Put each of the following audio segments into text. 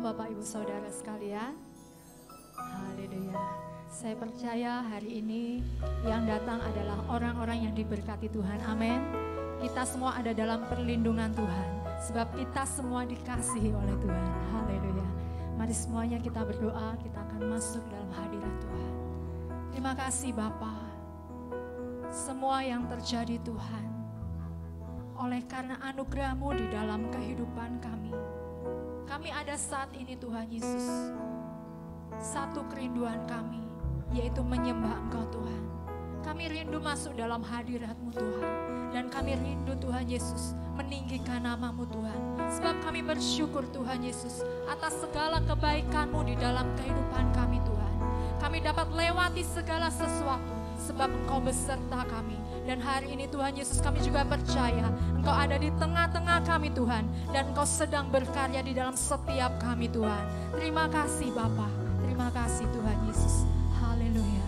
Bapak Ibu Saudara sekalian. Haleluya. Saya percaya hari ini yang datang adalah orang-orang yang diberkati Tuhan. Amin. Kita semua ada dalam perlindungan Tuhan. Sebab kita semua dikasihi oleh Tuhan. Haleluya. Mari semuanya kita berdoa, kita akan masuk dalam hadirat Tuhan. Terima kasih Bapa. Semua yang terjadi Tuhan, oleh karena anugerah-Mu di dalam kehidupan kami. Kami ada saat ini Tuhan Yesus. Satu kerinduan kami, yaitu menyembah Engkau Tuhan. Kami rindu masuk dalam hadirat-Mu Tuhan. Dan kami rindu Tuhan Yesus meninggikan nama-Mu Tuhan. Sebab kami bersyukur Tuhan Yesus atas segala kebaikan-Mu di dalam kehidupan kami Tuhan. Kami dapat lewati segala sesuatu sebab Engkau beserta kami. Dan hari ini Tuhan Yesus kami juga percaya Engkau ada di tengah-tengah kami Tuhan. Dan Engkau sedang berkarya di dalam setiap kami Tuhan. Terima kasih Bapa. Terima kasih Tuhan Yesus. Haleluya.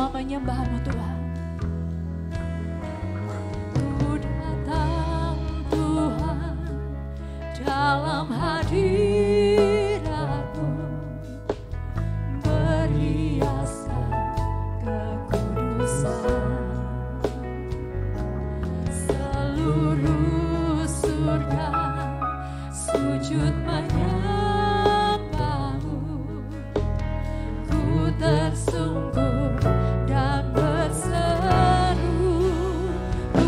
Menyembah-Mu Tuhan. Ku datang Tuhan dalam hadirat-Mu, berhiaskan kekudusan. Seluruh surga sujud menyembah-Mu. Ku tersungkur Kuduslah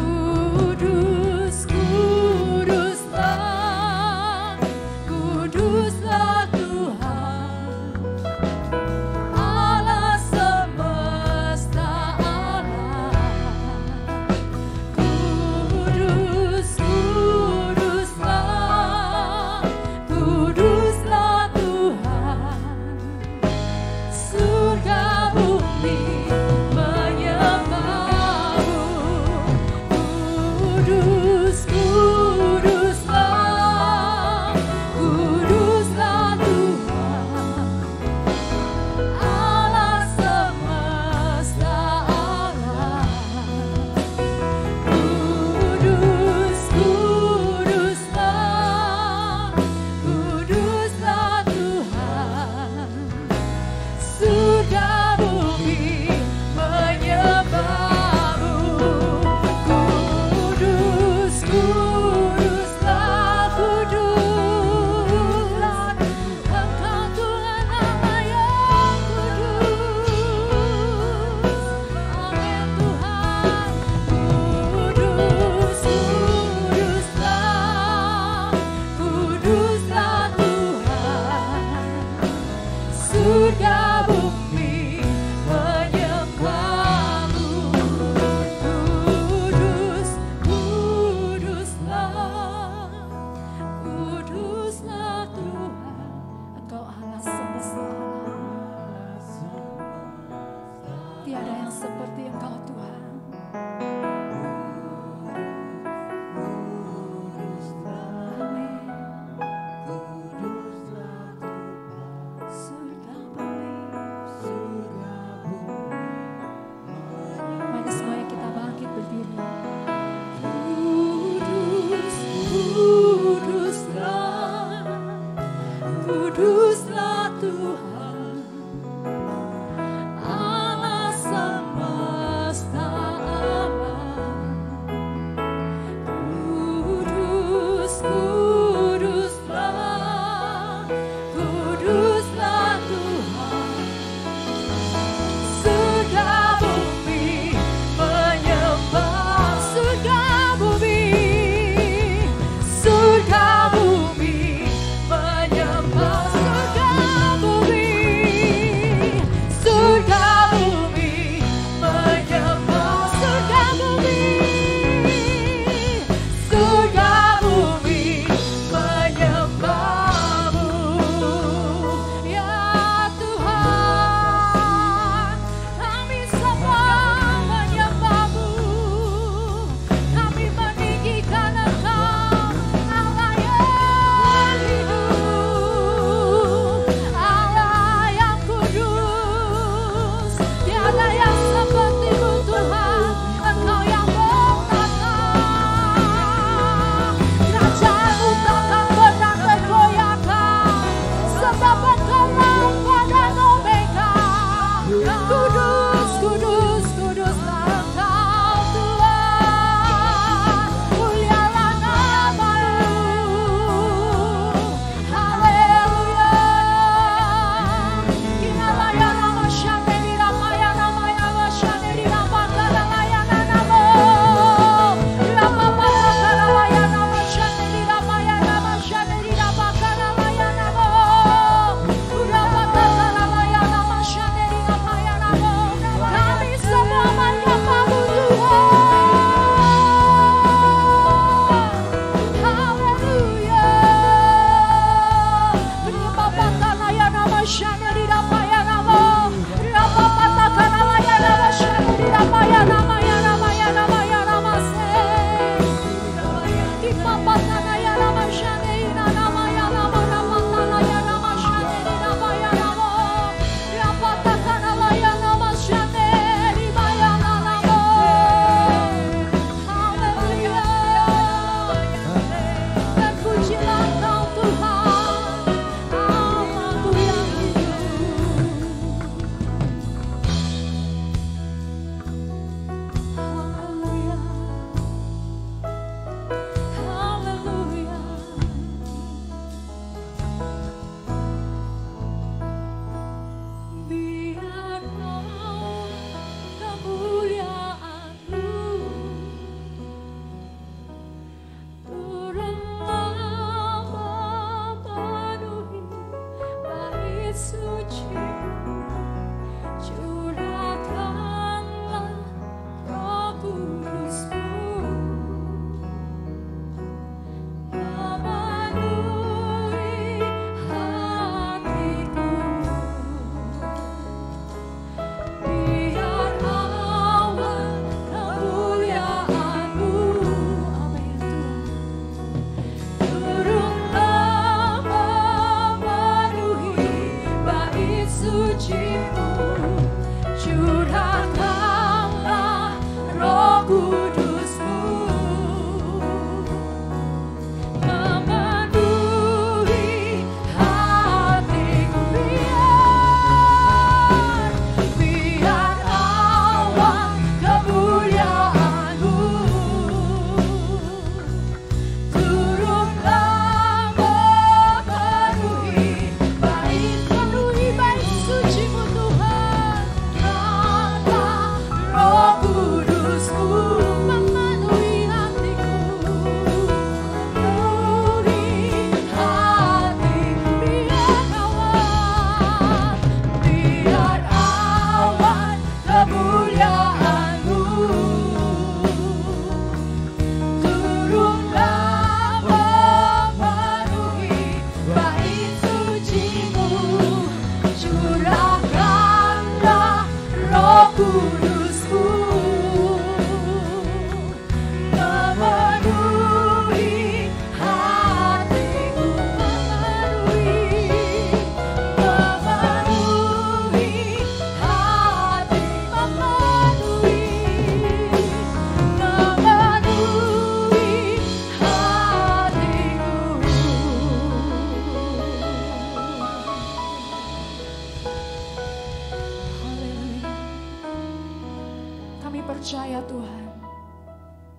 Tuhan,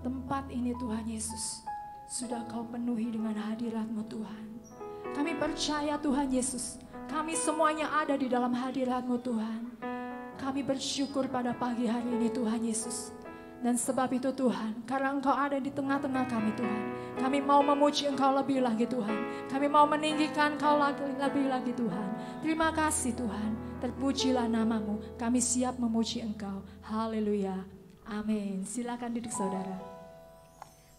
tempat ini Tuhan Yesus sudah Kau penuhi dengan hadirat-Mu Tuhan. Kami percaya Tuhan Yesus, kami semuanya ada di dalam hadirat-Mu Tuhan. Kami bersyukur pada pagi hari ini Tuhan Yesus. Dan sebab itu Tuhan, karena Engkau ada di tengah-tengah kami Tuhan, kami mau memuji Engkau lebih lagi Tuhan. Kami mau meninggikan Engkau lebih lagi Tuhan. Terima kasih Tuhan, terpujilah nama-Mu. Kami siap memuji Engkau. Haleluya. Amin. Silakan duduk saudara.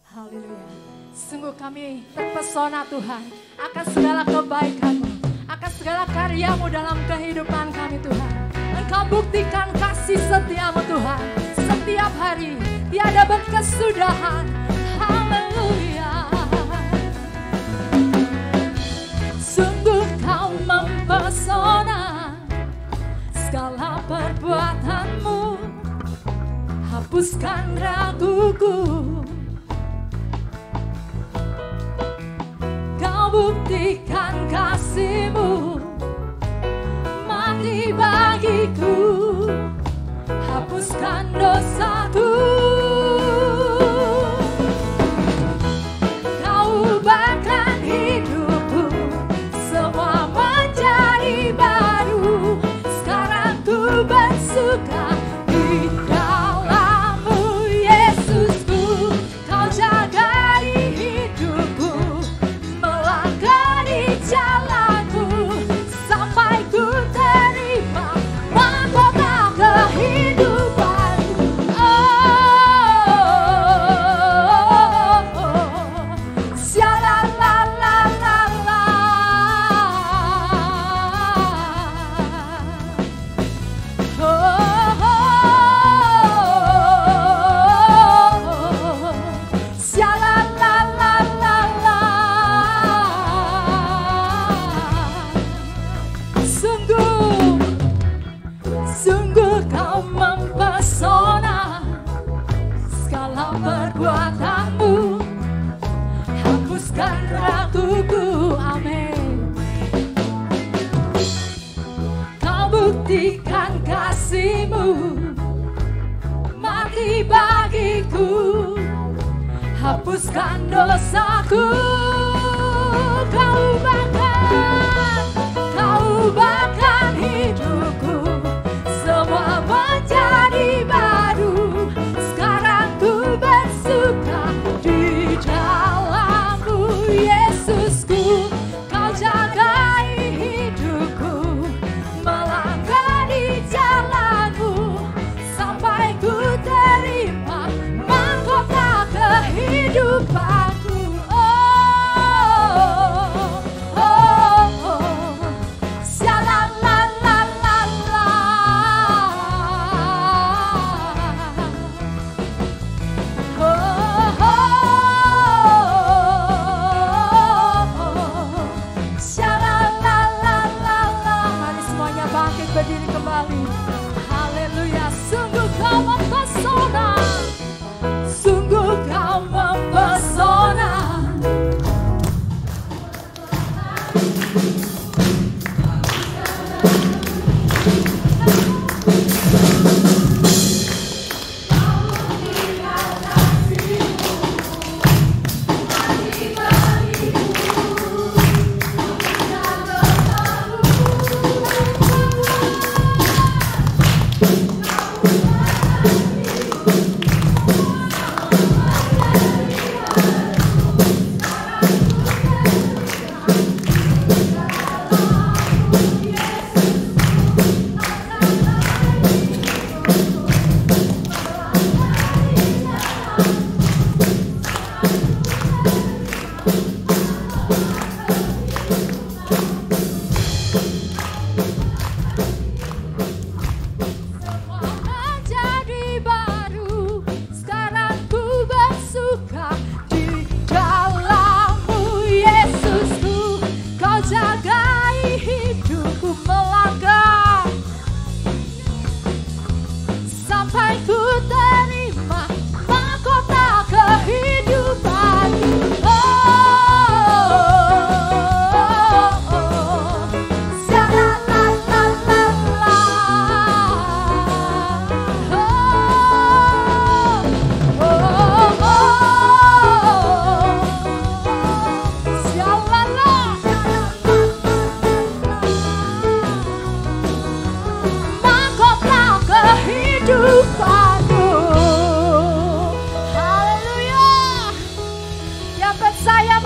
Haleluya. Sungguh kami terpesona Tuhan akan segala kebaikan-Mu, akan segala karya-Mu dalam kehidupan kami Tuhan. Engkau buktikan kasih setia-Mu Tuhan setiap hari, tiada berkesudahan. Haleluya. Sungguh Kau mempesona, segala perbuatan-Mu hapuskan raguku. Kau buktikan kasih-Mu mati bagiku, hapuskan dosaku. Kau ubahkan hidupku, semua menjadi baru. Sekarang ku bersuka di dalam-Mu Yesusku. Kau jagai hidupku, melangkah di jalanmu, sampai ku terima mahkota kehidupan. Sungguh Kau mempesona, segala perbuatan-Mu hapuskan raguku. Amin. Kau buktikan kasih-Mu mati bagiku, hapuskan dosaku. Kau ubahkan hidupku, semua menjadi baru. Sekarang ku bersuka di dalam-Mu Yesusku. Kau jagai hidupku, melangkah di jalan-Mu, sampai ku terima mahkota kehidupanku.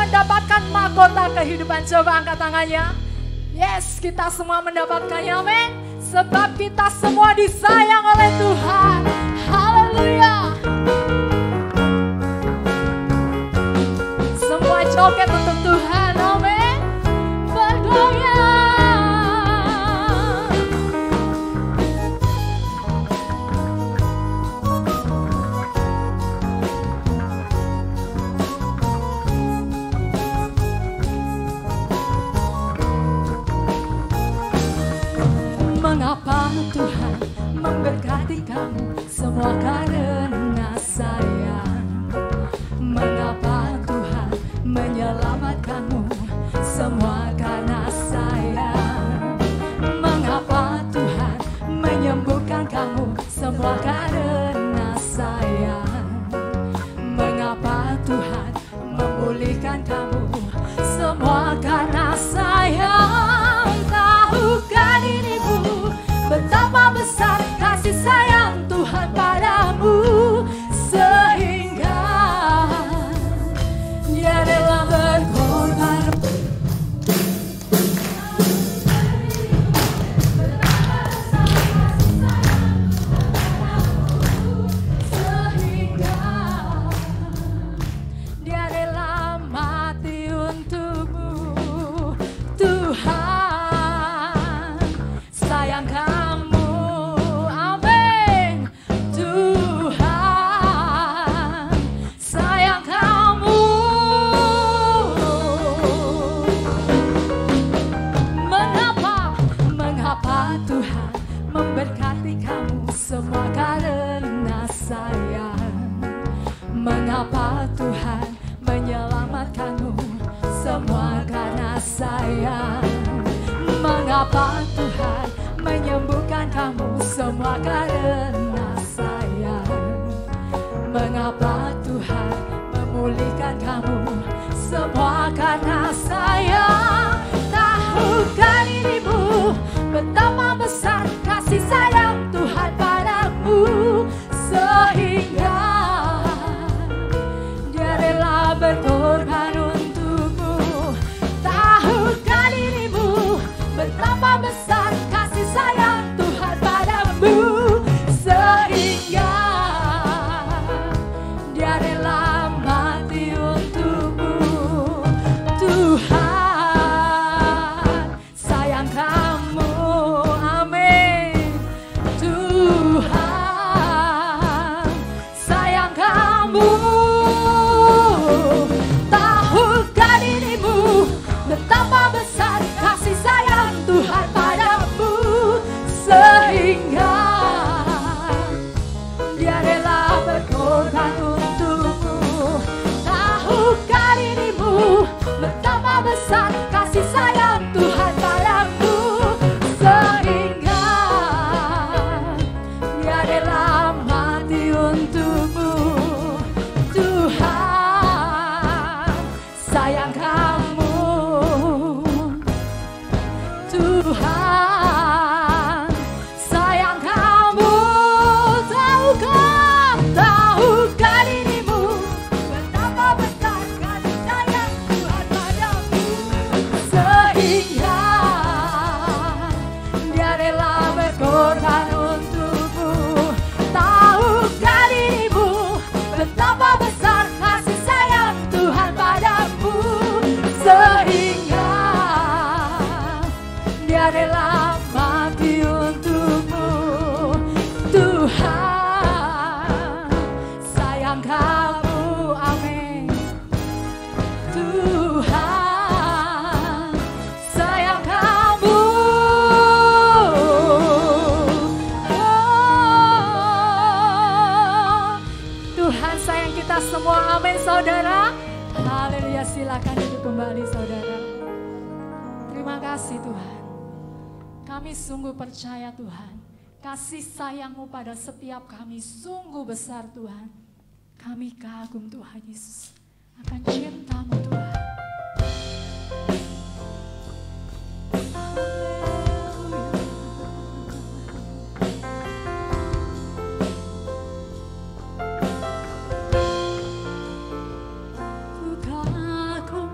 mendapatkan mahkota kehidupan? Coba angkat tangannya. Yes, kita semua mendapatkannya, amin. Sebab kita semua disayang oleh Tuhan. Haleluya. Semua joget untuk Tuhan, amin. Bergoyang. Mengapa Tuhan memberkati kamu semua karena sayang? Mengapa Tuhan menyelamatkanmu semua karena sayang? Mengapa Tuhan menyembuhkan kamu semua karena sayang? Mengapa Tuhan memulihkan kamu semua karena sayang? Tahukah dirimu betapa besar kasih sayang Tuhan padamu, sehingga Dia rela berkorban. Sehingga Dia rela mati untukmu. Tuhan sayang kamu, amin. Tuhan sayang kamu. Mengapa Tuhan memberkati kamu semua karena sayang? Mengapa Tuhan menyelamatkanmu semua karena sayang? Mengapa Tuhan menyembuhkan kamu semua karena sayang? Mengapa Tuhan memulihkan kamu semua karena sayang? Tahukah dirimu betapa besar kasih sayang Tuhan padamu, sehingga Dia rela berkorban untukmu. Tahukah dirimu betapa besar kasih sayang Tuhan padamu, sehingga Dia rela mati untukmu. Tuhan sayang kamu, amin. Tuhan sayang kamu. Tahukah dirimu betapa besar kasih sayang Tuhan padamu, sehingga Dia rela berkorban untukmu. Tahukah dirimu betapa besar kasih sayang Tuhan padamu, sehingga Dia rela mati untukmu. Tuhan sayang kamu. Tuhan sayang kamu. Tahukah dirimu betapa besar kasih sayang Tuhan padamu, sehingga Dia rela berkorban untukmu. Tahukah dirimu betapa besar kasih sayang Tuhan padamu, sehingga Dia rela mati untukmu. Tuhan sayang kamu, amin. Tuhan sayang kamu. Tuhan sayang kita semua, amin saudara. Haleluya, silakan duduk kembali saudara. Terima kasih Tuhan. Kami sungguh percaya Tuhan, kasih sayang-Mu pada setiap kami sungguh besar Tuhan. Kami kagum Tuhan Yesus akan cinta-Mu Tuhan. Ku kagum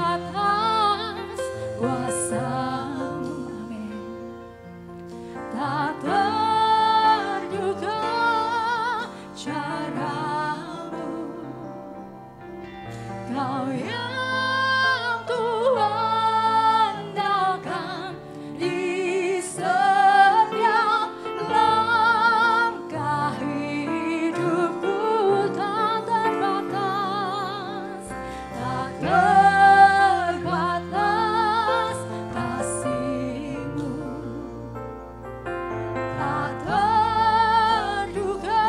terbatas kuasa-Mu, amin. Tak terduga cara-Mu, Kau yang kuandalkan di setiap langkah hidupku. Tak terbatas kasih-Mu, tak terduga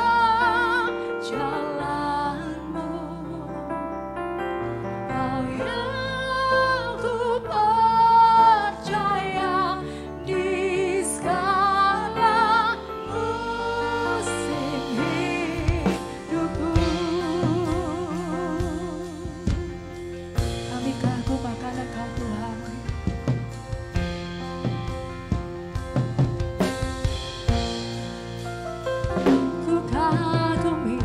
jalan-Mu. Kau yang ku percaya di segala musim hidupku. Kami kagum-akan Engkau Tuhan. Ku kagumi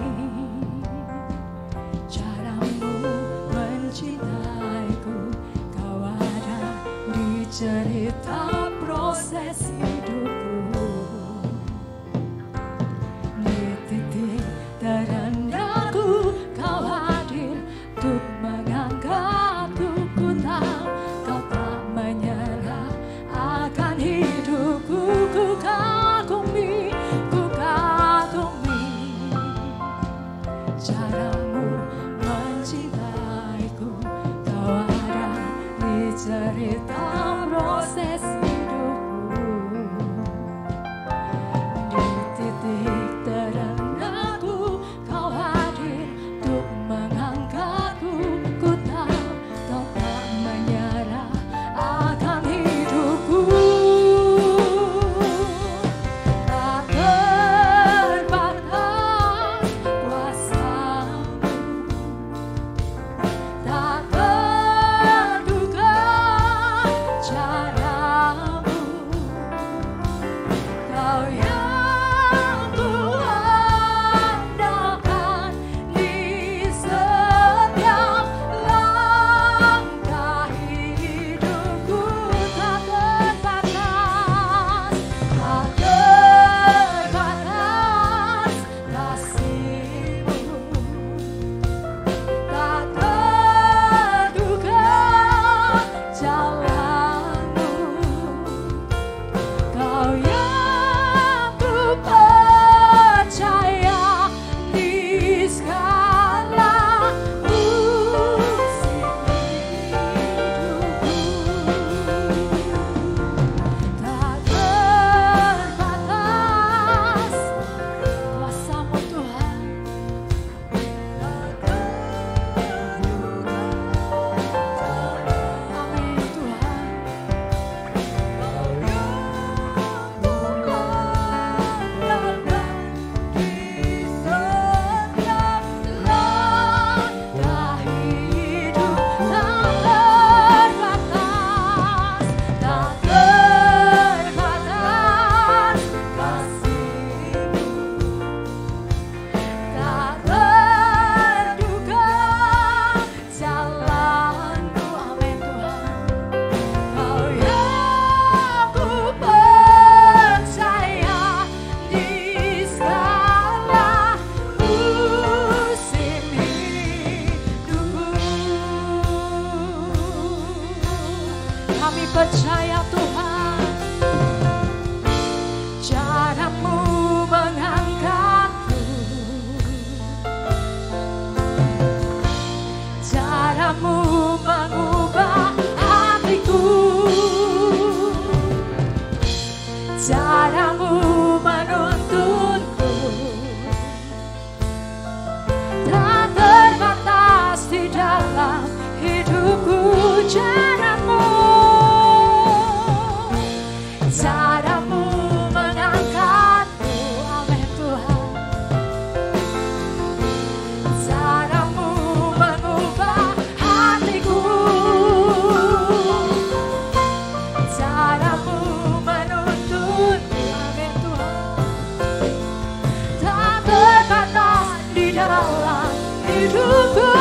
cara-Mu mencintaiku. Kau ada di cerita proses hidupku. Di titik terendahku Kau hadir untuk mengangkatku. Ku tahu Kau tak menyerah akan hidupku. Ku kagumi cara-Mu mencintaiku. Kau ada di cerita proses hidupku. Di titik terendahku Kau hadir untuk mengangkatku. Ku tahu Kau tak menyerah akan hidupku. Tak terbatas kuasa-Mu, tak terduga cara-Mu. Kau yang kuandalkan di setiap langkah hidupku. Tak terbatas kasih-Mu, tak terduga jalan-Mu. Kau yang ku percaya di segala musim hidupku. Tak terbatas kuasa-Mu Tuhan. Amin Tuhan. Kau yang kuandalkan di setiap langkah hidup. Tak terbatas kasih-Mu, tak terduga jalan-Mu, amin Tuhan. Kau yang ku percaya di segala musim hidupku. Kami percaya Tuhan, cara-Mu mengangkatku, cara-Mu mengubah hatiku, cara-Mu menuntunku. Tak terbatas di dalam hidupku. Cara-Mu mengangkatku, amin Tuhan. Cara-Mu mengubah hatiku, cara-Mu menuntunku, amin Tuhan. Tak terbatas di dalam hidupku.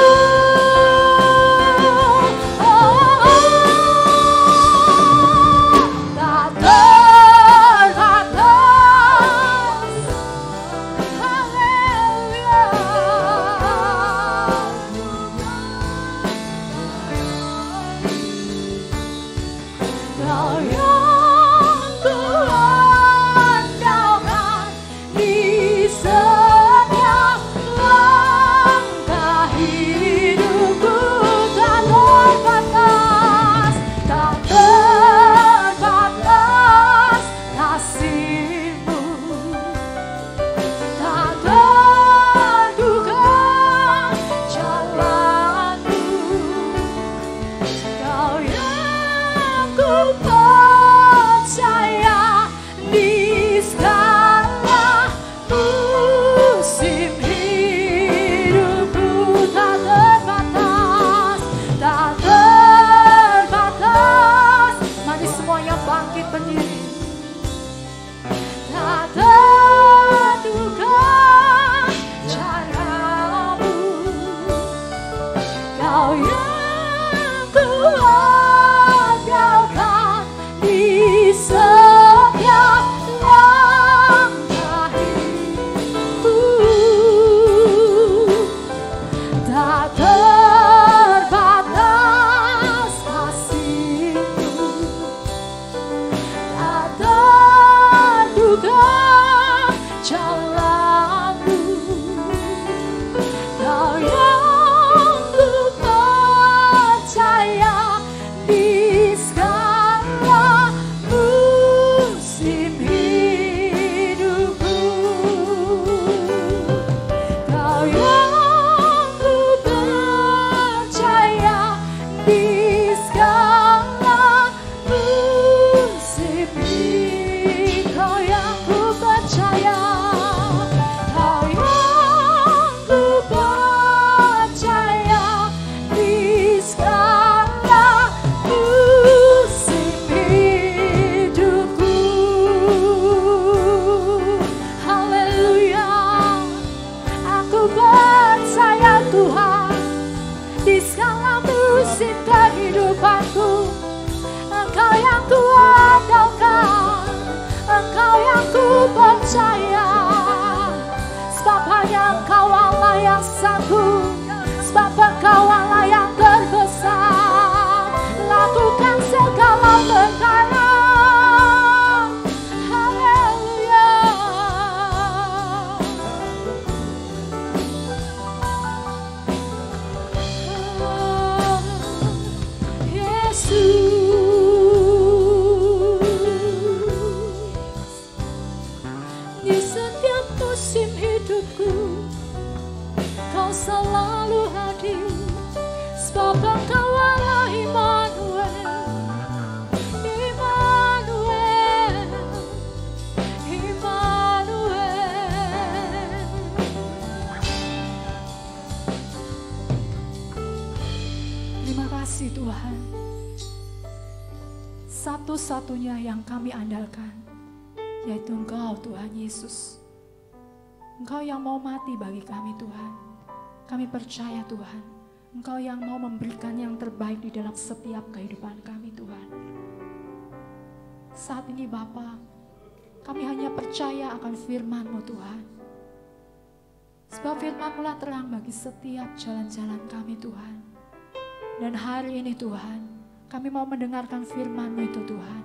musim kehidupanku. Engkau yang ku andalkan, Engkau yang ku percaya. Sebab hanya Engkau Allah yang sanggup, sebab Engkau Allah yang terbesar. Lakukan segala perkara. Haleluya. Yesus, di setiap musim hidupku Kau selalu hadir. Sebab Engkau Allah Immanuel, Immanuel, Immanuel. Terima kasih Tuhan. Satu-satunya yang kami andalkan yaitu Engkau Tuhan Yesus. Engkau yang mau mati bagi kami Tuhan. Kami percaya Tuhan, Engkau yang mau memberikan yang terbaik di dalam setiap kehidupan kami Tuhan. Saat ini Bapa, kami hanya percaya akan firman-Mu Tuhan. Sebab firman-Mu lah terang bagi setiap jalan-jalan kami Tuhan. Dan hari ini Tuhan, kami mau mendengarkan firman-Mu itu Tuhan.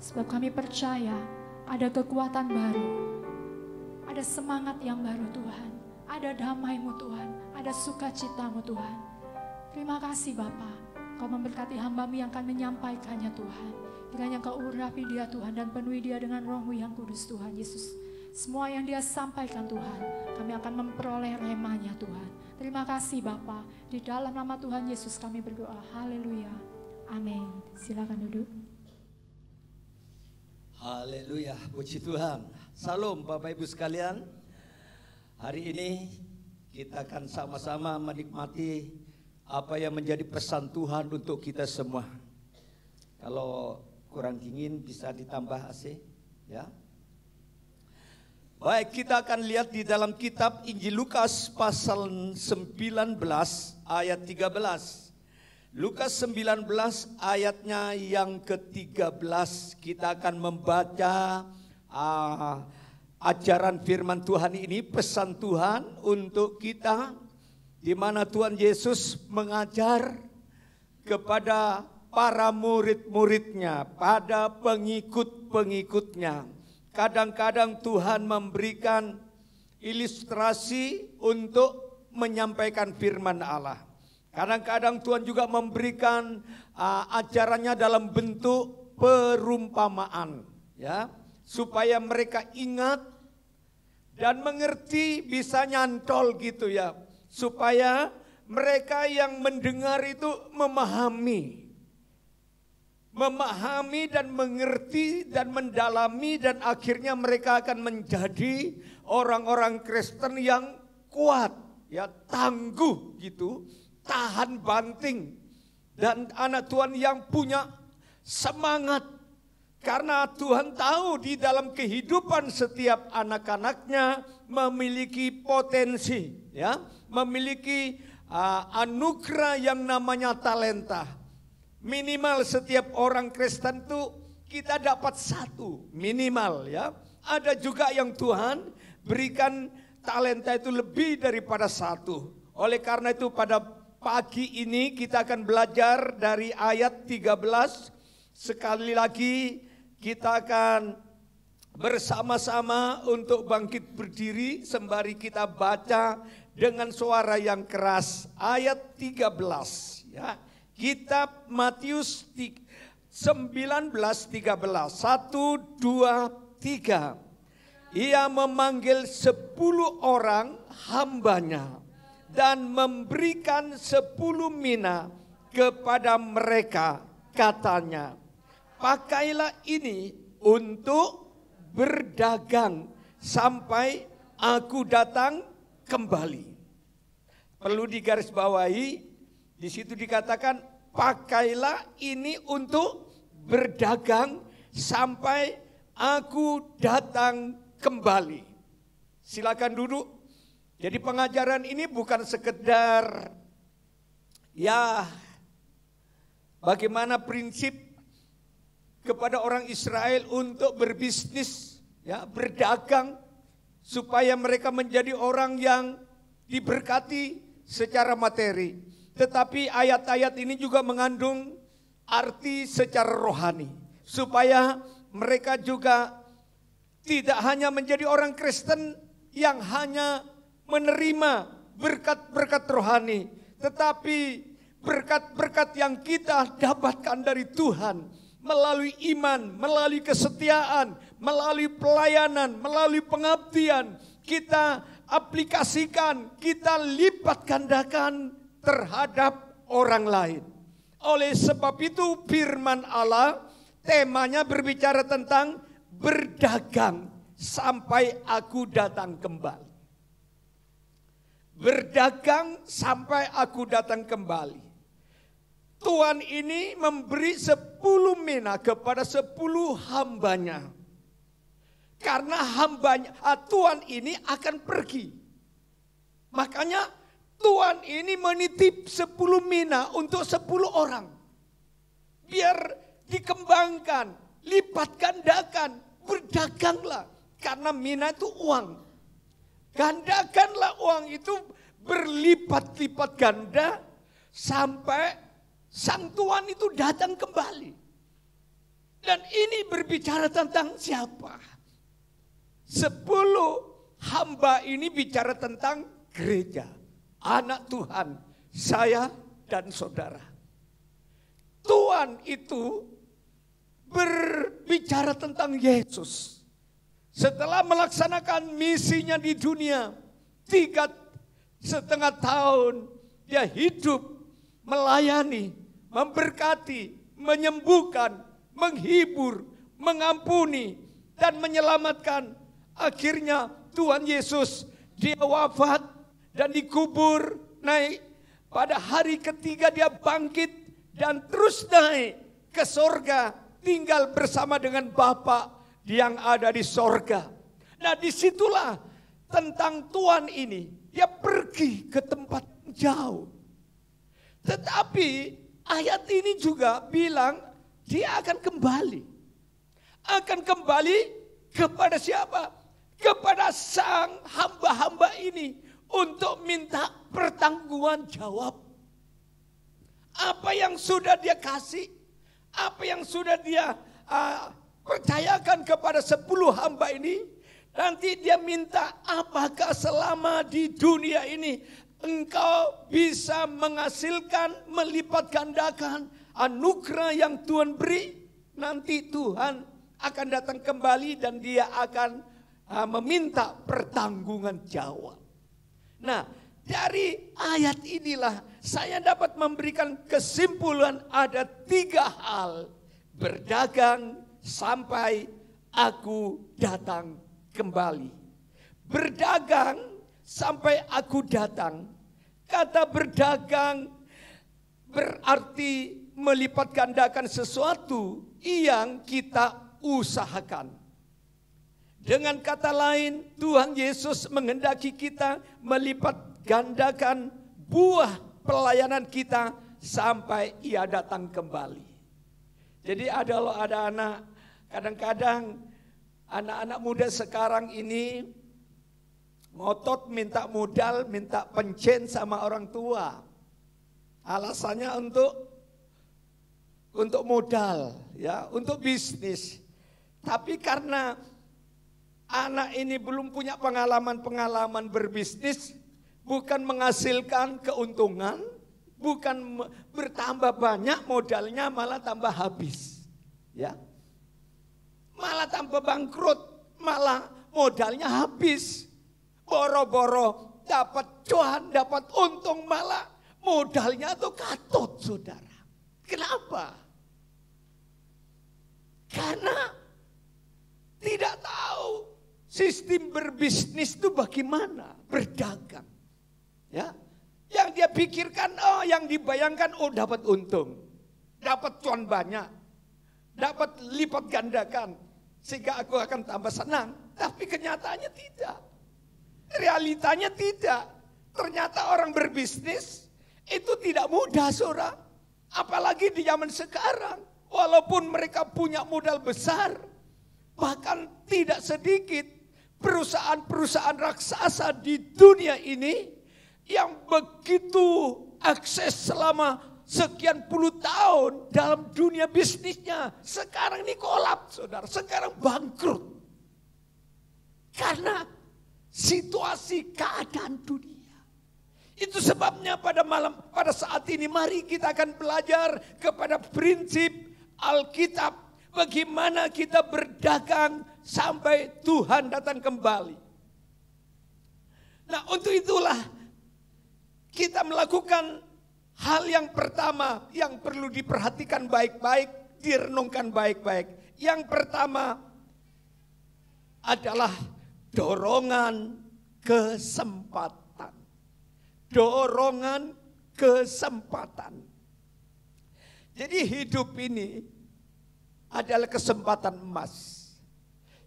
Sebab kami percaya ada kekuatan baru, ada semangat yang baru Tuhan, ada damai-Mu Tuhan, ada sukacita-Mu Tuhan. Terima kasih Bapa, Kau memberkati hamba-Mu yang akan menyampaikannya Tuhan. Kiranya Kau urapi dia Tuhan dan penuhi dia dengan Roh-Mu yang kudus Tuhan Yesus. Semua yang dia sampaikan Tuhan, kami akan memperoleh remanya Tuhan. Terima kasih Bapa, di dalam nama Tuhan Yesus kami berdoa. Haleluya. Amin. Silakan duduk. Haleluya, puji Tuhan. Salam Bapak Ibu sekalian. Hari ini kita akan sama-sama menikmati apa yang menjadi pesan Tuhan untuk kita semua. Kalau kurang dingin bisa ditambah AC, ya. Baik, kita akan lihat di dalam kitab Injil Lukas pasal 19 ayat 13. Lukas 19 ayatnya yang ke-13 kita akan membaca ajaran firman Tuhan ini, pesan Tuhan untuk kita, di mana Tuhan Yesus mengajar kepada para murid-muridnya, pada pengikut-pengikutnya. Kadang-kadang Tuhan memberikan ilustrasi untuk menyampaikan firman Allah. Kadang-kadang Tuhan juga memberikan ajarannya dalam bentuk perumpamaan, ya, supaya mereka ingat dan mengerti, bisa nyantol gitu ya, supaya mereka yang mendengar itu memahami dan mengerti dan mendalami, dan akhirnya mereka akan menjadi orang-orang Kristen yang kuat, ya, tangguh gitu, tahan banting, dan anak Tuhan yang punya semangat. Karena Tuhan tahu di dalam kehidupan setiap anak-anaknya memiliki potensi, ya, memiliki anugerah yang namanya talenta. Minimal setiap orang Kristen itu kita dapat satu, minimal, ya. Ada juga yang Tuhan berikan talenta itu lebih daripada satu. Oleh karena itu pada pagi ini kita akan belajar dari ayat 13. Sekali lagi kita akan bersama-sama untuk bangkit berdiri sembari kita baca dengan suara yang keras ayat 13, ya. Kitab Matius 19:13. 1, 2, 3. Ia memanggil 10 orang hambanya dan memberikan 10 mina kepada mereka. Katanya, pakailah ini untuk berdagang sampai aku datang kembali. Perlu digarisbawahi, di situ dikatakan pakailah ini untuk berdagang sampai aku datang kembali. Silakan duduk. Jadi pengajaran ini bukan sekedar ya bagaimana prinsip kepada orang Israel untuk berbisnis, ya, berdagang, supaya mereka menjadi orang yang diberkati secara materi. Tetapi ayat-ayat ini juga mengandung arti secara rohani, supaya mereka juga tidak hanya menjadi orang Kristen yang hanya menerima berkat-berkat rohani, tetapi berkat-berkat yang kita dapatkan dari Tuhan melalui iman, melalui kesetiaan, melalui pelayanan, melalui pengabdian, kita aplikasikan, kita lipat gandakan terhadap orang lain. Oleh sebab itu firman Allah temanya berbicara tentang berdagang sampai aku datang kembali. Berdagang sampai aku datang kembali. Tuhan ini memberi 10 mina kepada 10 hambanya. Karena hambanya, Tuhan ini akan pergi. Makanya Tuhan ini menitip 10 mina untuk 10 orang. Biar dikembangkan, lipat gandakan, berdaganglah. Karena mina itu uang. Gandakanlah uang itu berlipat-lipat ganda sampai Sang Tuhan itu datang kembali. Dan ini berbicara tentang siapa? 10 hamba ini bicara tentang gereja, anak Tuhan, saya dan saudara. Tuhan itu berbicara tentang Yesus. Setelah melaksanakan misinya di dunia 3,5 tahun, dia hidup melayani, memberkati, menyembuhkan, menghibur, mengampuni, dan menyelamatkan. Akhirnya Tuhan Yesus dia wafat dan dikubur, naik. Pada hari ketiga dia bangkit dan terus naik ke sorga, tinggal bersama dengan Bapa yang ada di sorga. Nah, disitulah tentang Tuhan ini, dia pergi ke tempat jauh. Tetapi ayat ini juga bilang dia akan kembali. Akan kembali kepada siapa? Kepada sang hamba-hamba ini untuk minta pertanggungan jawab. Apa yang sudah dia kasih, apa yang sudah dia percayakan kepada 10 hamba ini, nanti dia minta apakah selama di dunia ini engkau bisa menghasilkan, melipat gandakan anugerah yang Tuhan beri. Nanti Tuhan akan datang kembali dan dia akan meminta pertanggungan jawab. Nah, dari ayat inilah saya dapat memberikan kesimpulan ada 3 hal. Berdagang sampai aku datang kembali. Berdagang sampai aku datang. Kata berdagang berarti melipat gandakan sesuatu yang kita usahakan. Dengan kata lain, Tuhan Yesus menghendaki kita melipat gandakan buah pelayanan kita sampai Ia datang kembali. Jadi ada anak, kadang-kadang anak-anak muda sekarang ini ngotot minta modal, minta pencen sama orang tua. Alasannya untuk modal, ya, untuk bisnis. Tapi karena anak ini belum punya pengalaman-pengalaman berbisnis, bukan menghasilkan keuntungan, bukan bertambah banyak modalnya, malah tambah habis. Ya. Malah tambah bangkrut, malah modalnya habis. Boro-boro dapat cuan, dapat untung, malah modalnya tuh katut, saudara. Kenapa? Karena tidak tahu sistem berbisnis itu bagaimana, berdagang. Ya, yang dia pikirkan, yang dibayangkan, dapat untung, dapat cuan banyak, dapat lipat gandakan, sehingga aku akan tambah senang. Tapi kenyataannya tidak. Realitanya tidak. Ternyata orang berbisnis itu tidak mudah, saudara. Apalagi di zaman sekarang, walaupun mereka punya modal besar, bahkan tidak sedikit perusahaan-perusahaan raksasa di dunia ini yang begitu akses selama sekian puluh tahun dalam dunia bisnisnya. Sekarang ini kolaps, saudara. Sekarang bangkrut. Karena situasi keadaan dunia. Itu sebabnya pada saat ini mari kita akan belajar kepada prinsip Alkitab. Bagaimana kita berdagang sampai Tuhan datang kembali. Nah, untuk itulah kita melakukan hal yang pertama yang perlu diperhatikan baik-baik, direnungkan baik-baik. Yang pertama adalah dorongan kesempatan. Dorongan kesempatan. Jadi hidup ini adalah kesempatan emas.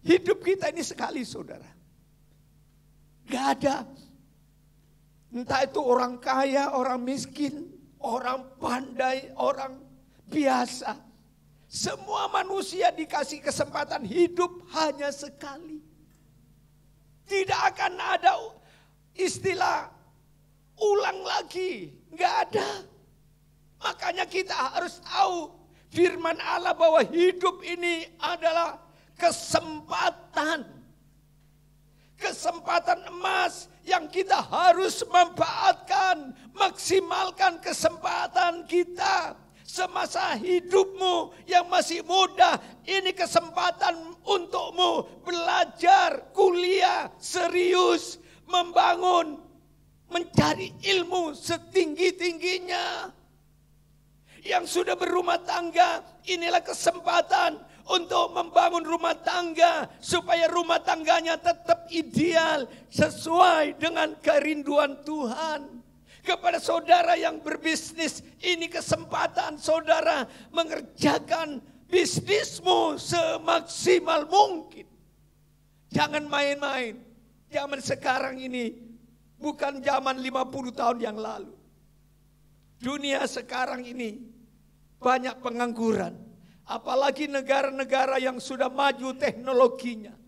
Hidup kita ini sekali, saudara. Gak ada. Entah itu orang kaya, orang miskin, orang pandai, orang biasa. Semua manusia dikasih kesempatan hidup hanya sekali. Tidak akan ada istilah ulang lagi. Gak ada. Makanya kita harus tahu firman Allah bahwa hidup ini adalah kesempatan. Kesempatan emas yang kita harus manfaatkan, maksimalkan kesempatan kita. Semasa hidupmu yang masih muda, ini kesempatan untukmu belajar, kuliah, serius, membangun, mencari ilmu setinggi-tingginya. Yang sudah berumah tangga, inilah kesempatan untuk membangun rumah tangga supaya rumah tangganya tetap ideal sesuai dengan kerinduan Tuhan. Kepada saudara yang berbisnis, ini kesempatan saudara mengerjakan bisnismu semaksimal mungkin. Jangan main-main. Zaman sekarang ini bukan zaman 50 tahun yang lalu. Dunia sekarang ini banyak pengangguran. Apalagi negara-negara yang sudah maju teknologinya.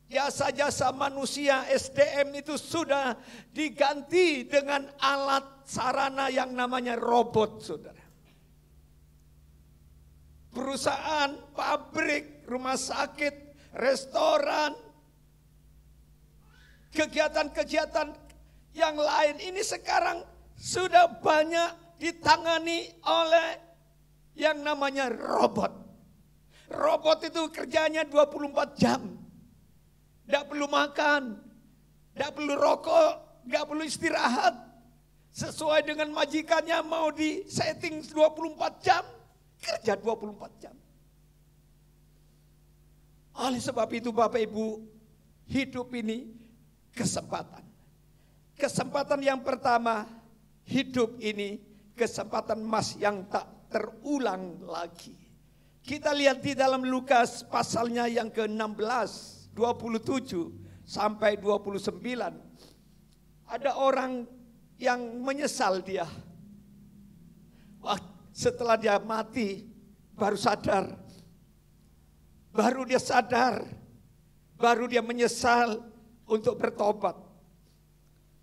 Jasa-jasa manusia SDM itu sudah diganti dengan alat sarana yang namanya robot, saudara. Perusahaan, pabrik, rumah sakit, restoran, kegiatan-kegiatan yang lain ini sekarang sudah banyak ditangani oleh yang namanya robot. Robot itu kerjanya 24 jam. Tidak perlu makan, tidak perlu rokok, tidak perlu istirahat. Sesuai dengan majikannya mau di setting 24 jam, kerja 24 jam. Oleh sebab itu Bapak Ibu, hidup ini kesempatan. Kesempatan yang pertama, hidup ini kesempatan emas yang tak terulang lagi. Kita lihat di dalam Lukas pasalnya yang ke-16. 27 sampai 29. Ada orang yang menyesal dia. Wah, setelah dia mati baru sadar. Baru dia sadar. Baru dia menyesal untuk bertobat.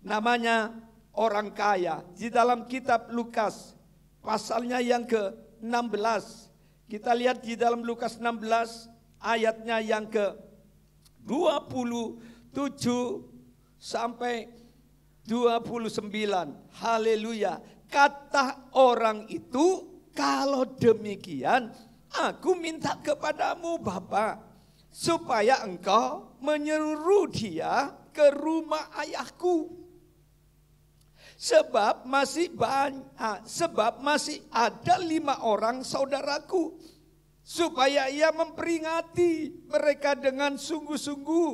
Namanya orang kaya. Di dalam kitab Lukas pasalnya yang ke-16. Kita lihat di dalam Lukas 16 ayatnya yang ke-27 sampai 29. Haleluya. Kata orang itu, kalau demikian aku minta kepadamu Bapa, supaya engkau menyuruh dia ke rumah ayahku. Sebab masih ada 5 orang saudaraku. Supaya ia memperingati mereka dengan sungguh-sungguh,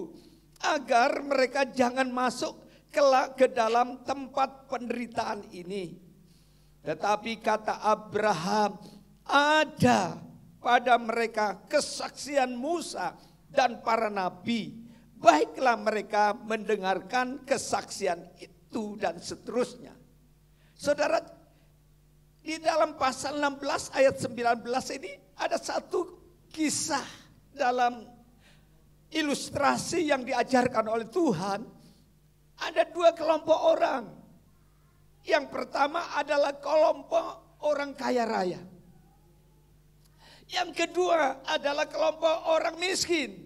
agar mereka jangan masuk kelak ke dalam tempat penderitaan ini. Tetapi kata Abraham, ada pada mereka kesaksian Musa dan para nabi. Baiklah mereka mendengarkan kesaksian itu dan seterusnya. Saudara, di dalam pasal 16 ayat 19 ini ada satu kisah dalam ilustrasi yang diajarkan oleh Tuhan. Ada dua kelompok orang. Yang pertama adalah kelompok orang kaya raya. Yang kedua adalah kelompok orang miskin.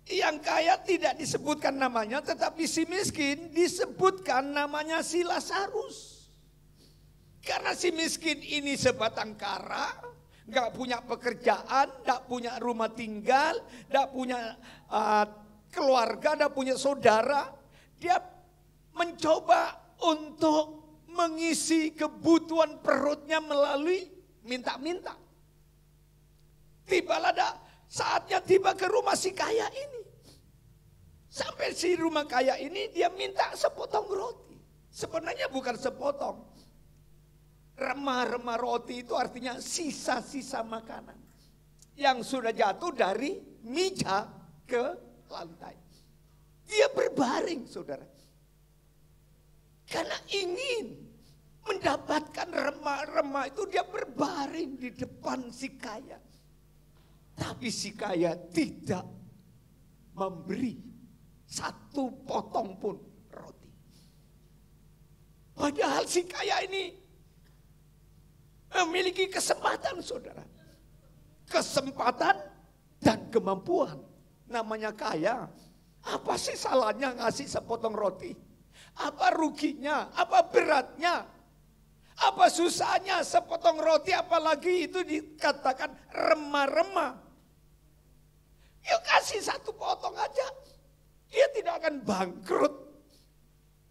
Yang kaya tidak disebutkan namanya, tetapi si miskin disebutkan namanya si Lazarus. Karena si miskin ini sebatang kara, gak punya pekerjaan, gak punya rumah tinggal, gak punya keluarga, gak punya saudara. Dia mencoba untuk mengisi kebutuhan perutnya melalui minta-minta. Tibalah saatnya tiba ke rumah si kaya ini. Sampai si rumah kaya ini dia minta sepotong roti. Sebenarnya bukan sepotong. Remah-remah roti itu artinya sisa-sisa makanan. Yang sudah jatuh dari meja ke lantai. Dia berbaring, saudara. Karena ingin mendapatkan remah-remah itu, dia berbaring di depan si kaya. Tapi si kaya tidak memberi satu potong pun roti. Padahal si kaya ini memiliki kesempatan, saudara. Kesempatan dan kemampuan. Namanya kaya. Apa sih salahnya ngasih sepotong roti? Apa ruginya? Apa beratnya? Apa susahnya sepotong roti, apalagi itu dikatakan remah-remah. Yuk kasih satu potong aja. Dia tidak akan bangkrut.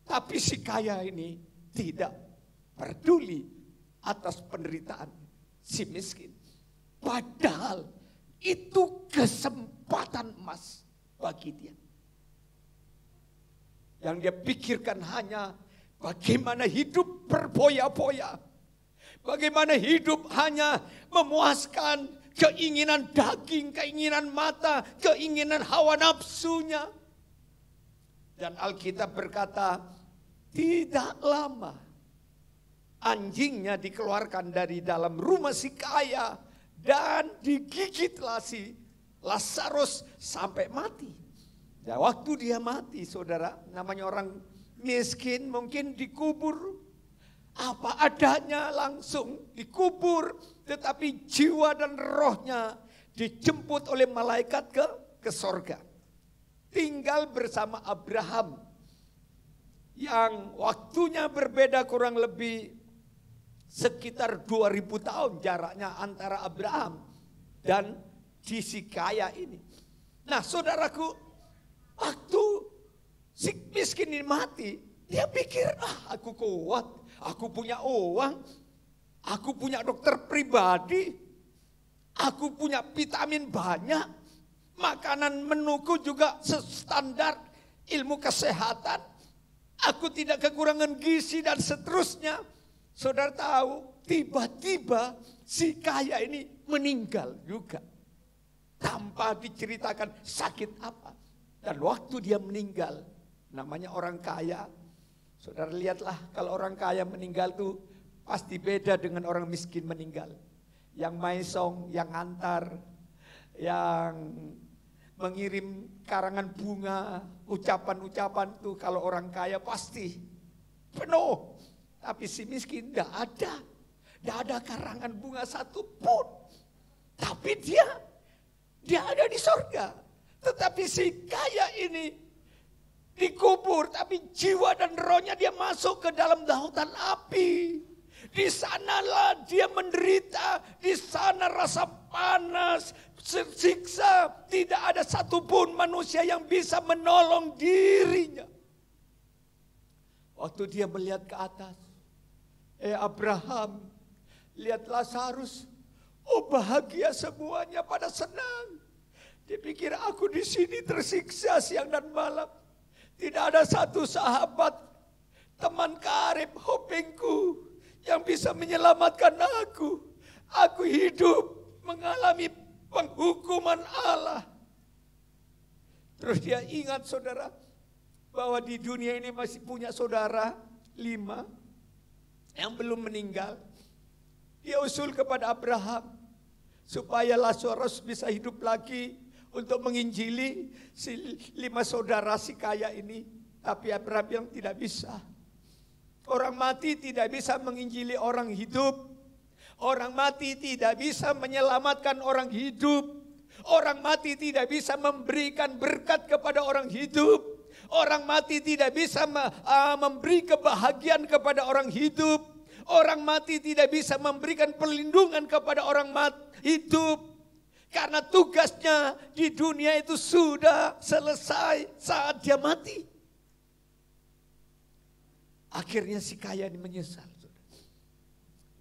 Tapi si kaya ini tidak peduli atas penderitaan si miskin. Padahal itu kesempatan emas bagi dia. Yang dia pikirkan hanya bagaimana hidup berpoya-poya. Bagaimana hidup hanya memuaskan keinginan daging, keinginan mata, keinginan hawa nafsunya. Dan Alkitab berkata, tidak lama anjingnya dikeluarkan dari dalam rumah si kaya dan digigitlah si Lazarus sampai mati. Ya, waktu dia mati, saudara, namanya orang miskin mungkin dikubur apa adanya, langsung dikubur, tetapi jiwa dan rohnya dijemput oleh malaikat ke sorga. Tinggal bersama Abraham yang waktunya berbeda kurang lebih sekitar 2000 tahun jaraknya antara Abraham dan si kaya ini. Nah, saudaraku, waktu si miskin ini mati, dia pikir, aku kuat, aku punya uang, aku punya dokter pribadi, aku punya vitamin banyak. Makanan menuku juga standar ilmu kesehatan. Aku tidak kekurangan gizi dan seterusnya. Saudara tahu, tiba-tiba si kaya ini meninggal juga. Tanpa diceritakan sakit apa. Dan waktu dia meninggal, namanya orang kaya. Saudara lihatlah, kalau orang kaya meninggal tuh pasti beda dengan orang miskin meninggal. Yang maisong, yang antar, yang mengirim karangan bunga, ucapan-ucapan tuh kalau orang kaya pasti penuh. Tapi si miskin tidak ada karangan bunga satu pun. Tapi dia ada di sorga. Tetapi si kaya ini dikubur, tapi jiwa dan rohnya dia masuk ke dalam lautan api. Di sanalah dia menderita, di sana rasa panas, siksa, tidak ada satupun manusia yang bisa menolong dirinya. Waktu dia melihat ke atas, Abraham, lihat Lazarus, oh bahagia semuanya, pada senang. Dia pikir aku di sini tersiksa siang dan malam, tidak ada satu sahabat, teman karib, hopengku yang bisa menyelamatkan aku. Aku hidup mengalami penghukuman Allah. Terus dia ingat, saudara, bahwa di dunia ini masih punya saudara 5. yang belum meninggal. Dia usul kepada Abraham supaya Lazarus bisa hidup lagi untuk menginjili si 5 saudara si kaya ini. Tapi Abraham bilang tidak bisa. Orang mati tidak bisa menginjili orang hidup. Orang mati tidak bisa menyelamatkan orang hidup. Orang mati tidak bisa memberikan berkat kepada orang hidup. Orang mati tidak bisa memberi kebahagiaan kepada orang hidup. Orang mati tidak bisa memberikan perlindungan kepada orang hidup. Karena tugasnya di dunia itu sudah selesai saat dia mati. Akhirnya si kaya ini menyesal.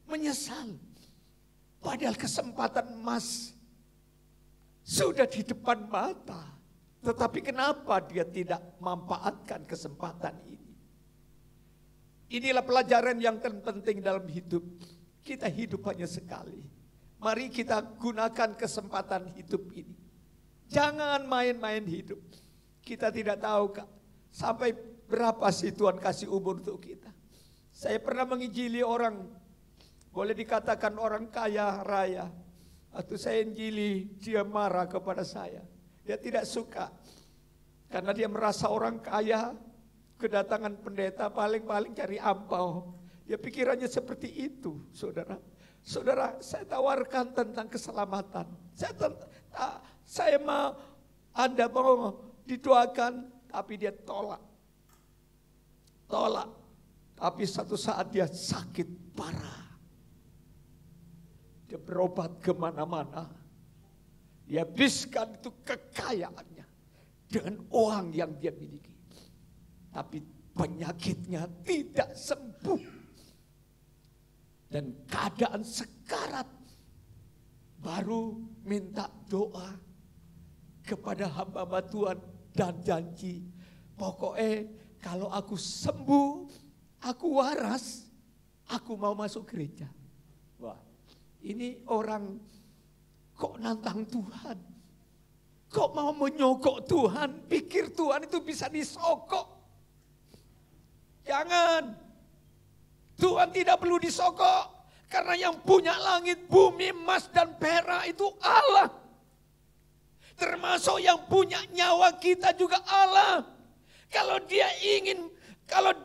Menyesal. Padahal kesempatan emas sudah di depan mata. Tetapi kenapa dia tidak memanfaatkan kesempatan ini? Inilah pelajaran yang terpenting dalam hidup. Kita hidup hanya sekali. Mari kita gunakan kesempatan hidup ini. Jangan main-main hidup. Kita tidak tahu sampai berapa sih Tuhan kasih umur untuk kita. Saya pernah menginjili orang, boleh dikatakan orang kaya raya. Atau saya injili, dia marah kepada saya. Dia tidak suka. Karena dia merasa orang kaya, kedatangan pendeta paling-paling cari ampau. Dia pikirannya seperti itu, saudara. Saudara, saya tawarkan tentang keselamatan. Saya mau, Anda mau didoakan, tapi dia tolak. Tapi satu saat dia sakit parah. Dia berobat kemana-mana. Dia habiskan itu kekayaannya dengan uang yang dia miliki. Tapi penyakitnya tidak sembuh. Dan keadaan sekarat. Baru minta doa kepada hamba Tuhan dan janji. Pokoknya kalau aku sembuh, aku waras, aku mau masuk gereja. Wah, ini orang kok nantang Tuhan. Kok mau menyogok Tuhan, pikir Tuhan itu bisa disogok. Jangan. Tuhan tidak perlu disogok. Karena yang punya langit, bumi, emas, dan perak itu Allah. Termasuk yang punya nyawa kita juga Allah. Kalau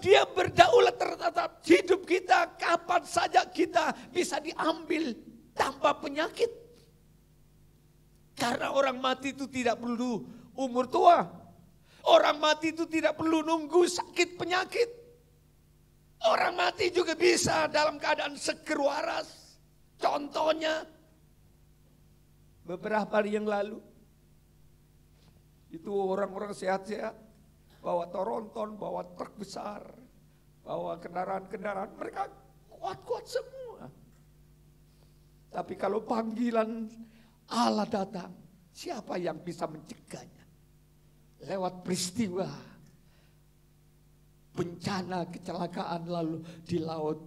dia berdaulat terhadap hidup kita, kapan saja kita bisa diambil tanpa penyakit. Karena orang mati itu tidak perlu umur tua. Orang mati itu tidak perlu nunggu sakit penyakit. Orang mati juga bisa dalam keadaan seger waras. Contohnya, beberapa hari yang lalu, itu orang-orang sehat-sehat, bawa Toronton, bawa truk besar, bawa kendaraan-kendaraan, mereka kuat-kuat semua. Tapi kalau panggilan Allah datang, siapa yang bisa mencegahnya? Lewat peristiwa bencana, kecelakaan, lalu di laut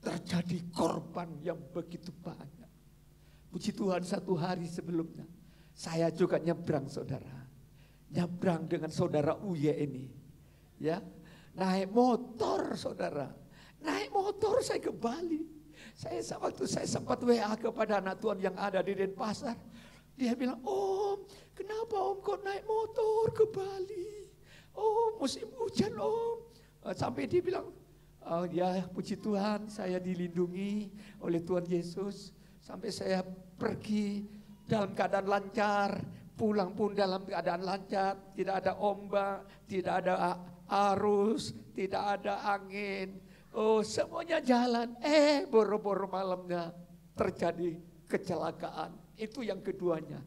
terjadi korban yang begitu banyak. Puji Tuhan, satu hari sebelumnya saya juga nyebrang, saudara. Nyebrang dengan saudara Uye ini. Ya, naik motor, saudara. Naik motor saya ke Bali. Waktu saya sempat WA kepada anak Tuhan yang ada di Denpasar. Dia bilang, "Om, kenapa Om kok naik motor ke Bali? Oh, musim hujan, Om." Sampai dia bilang, "Oh ya, puji Tuhan, saya dilindungi oleh Tuhan Yesus. Sampai saya pergi dalam keadaan lancar, pulang pun dalam keadaan lancar, tidak ada ombak, tidak ada arus, tidak ada angin. Oh, semuanya jalan. Boro-boro malamnya terjadi kecelakaan." Itu yang keduanya.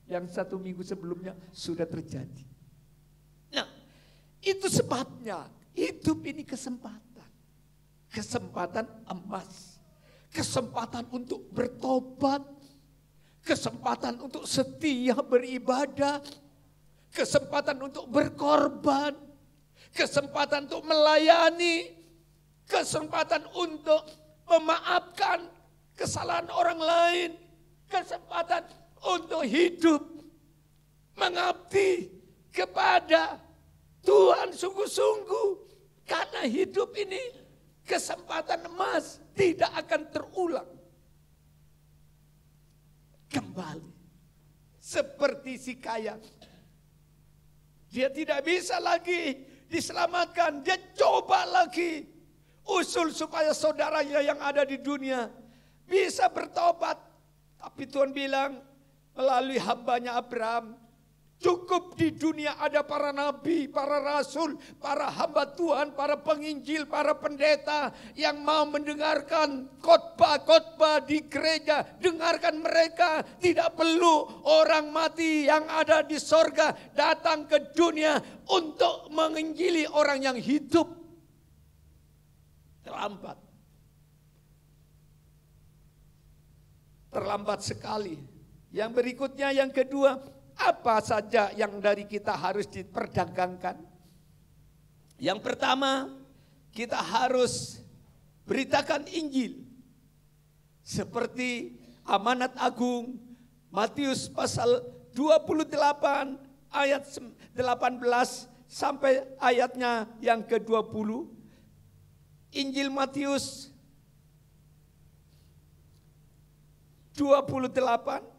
Yang 1 minggu sebelumnya sudah terjadi. Nah, itu sebabnya hidup ini kesempatan. Kesempatan emas. Kesempatan untuk bertobat. Kesempatan untuk setia beribadah. Kesempatan untuk berkorban. Kesempatan untuk melayani. Kesempatan untuk memaafkan kesalahan orang lain. Kesempatan untuk hidup. Mengabdi kepada Tuhan sungguh-sungguh. Karena hidup ini kesempatan emas tidak akan terulang kembali. Seperti si kaya, dia tidak bisa lagi diselamatkan, dia coba lagi usul supaya saudaranya yang ada di dunia bisa bertobat. Tapi Tuhan bilang melalui hambanya Abraham, cukup di dunia ada para nabi, para rasul, para hamba Tuhan, para penginjil, para pendeta yang mau mendengarkan khotbah-khotbah di gereja. Dengarkan mereka, tidak perlu orang mati yang ada di sorga datang ke dunia untuk menginjili orang yang hidup. Terlambat. Terlambat sekali. Yang berikutnya, yang kedua, apa saja yang dari kita harus diperdagangkan? Yang pertama, kita harus beritakan Injil. Seperti amanat agung Matius pasal 28 ayat 18 sampai ayatnya yang ke-20. Injil Matius 28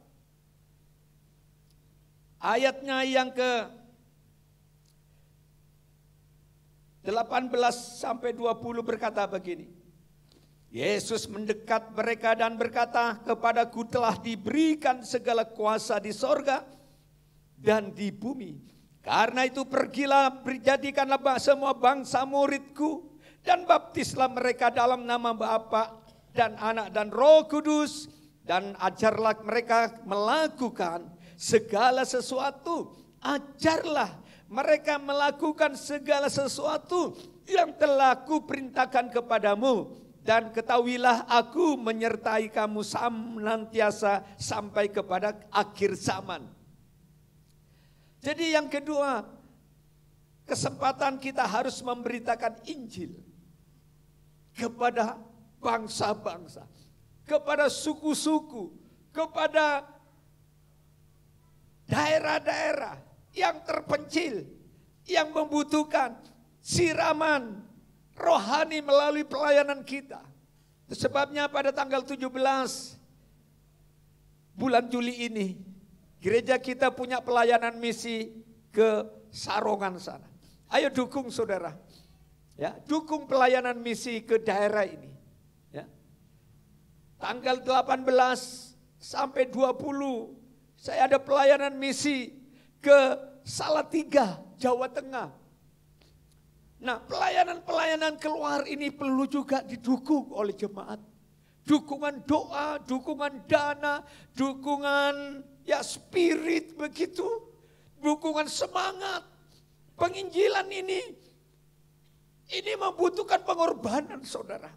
ayatnya yang ke-18 sampai 20 berkata begini. Yesus mendekat mereka dan berkata, kepadaku telah diberikan segala kuasa di sorga dan di bumi. Karena itu pergilah, jadikanlah semua bangsa muridku dan baptislah mereka dalam nama Bapa dan Anak dan Roh Kudus, dan ajarlah mereka melakukan segala sesuatu. Ajarlah mereka melakukan segala sesuatu yang telah kuperintahkan kepadamu. Dan ketahuilah aku menyertai kamu senantiasa sampai kepada akhir zaman. Jadi yang kedua, kesempatan kita harus memberitakan Injil kepada bangsa-bangsa, kepada suku-suku, kepada daerah-daerah yang terpencil, yang membutuhkan siraman rohani melalui pelayanan kita. Sebabnya pada tanggal 17 bulan Juli ini, gereja kita punya pelayanan misi ke Sarongan sana. Ayo dukung saudara, ya, dukung pelayanan misi ke daerah ini. Ya. Tanggal 18 sampai 20 saya ada pelayanan misi ke Salatiga, Jawa Tengah. Nah, pelayanan-pelayanan keluar ini perlu juga didukung oleh jemaat. Dukungan doa, dukungan dana, dukungan ya spirit begitu, dukungan semangat. Penginjilan ini membutuhkan pengorbanan saudara.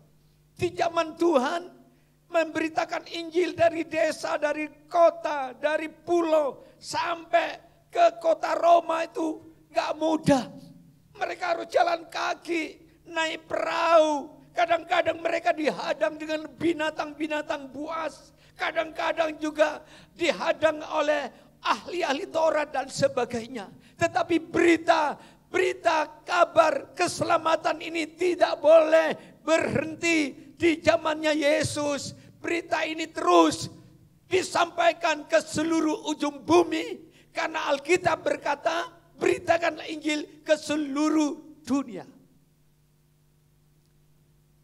Di zaman Tuhan memberitakan Injil dari desa, dari kota, dari pulau sampai ke kota Roma itu gak mudah. Mereka harus jalan kaki, naik perahu. Kadang-kadang mereka dihadang dengan binatang-binatang buas. Kadang-kadang juga dihadang oleh ahli-ahli Taurat dan sebagainya. Tetapi berita kabar keselamatan ini tidak boleh berhenti di zamannya Yesus. Berita ini terus disampaikan ke seluruh ujung bumi. Karena Alkitab berkata, beritakanlah Injil ke seluruh dunia.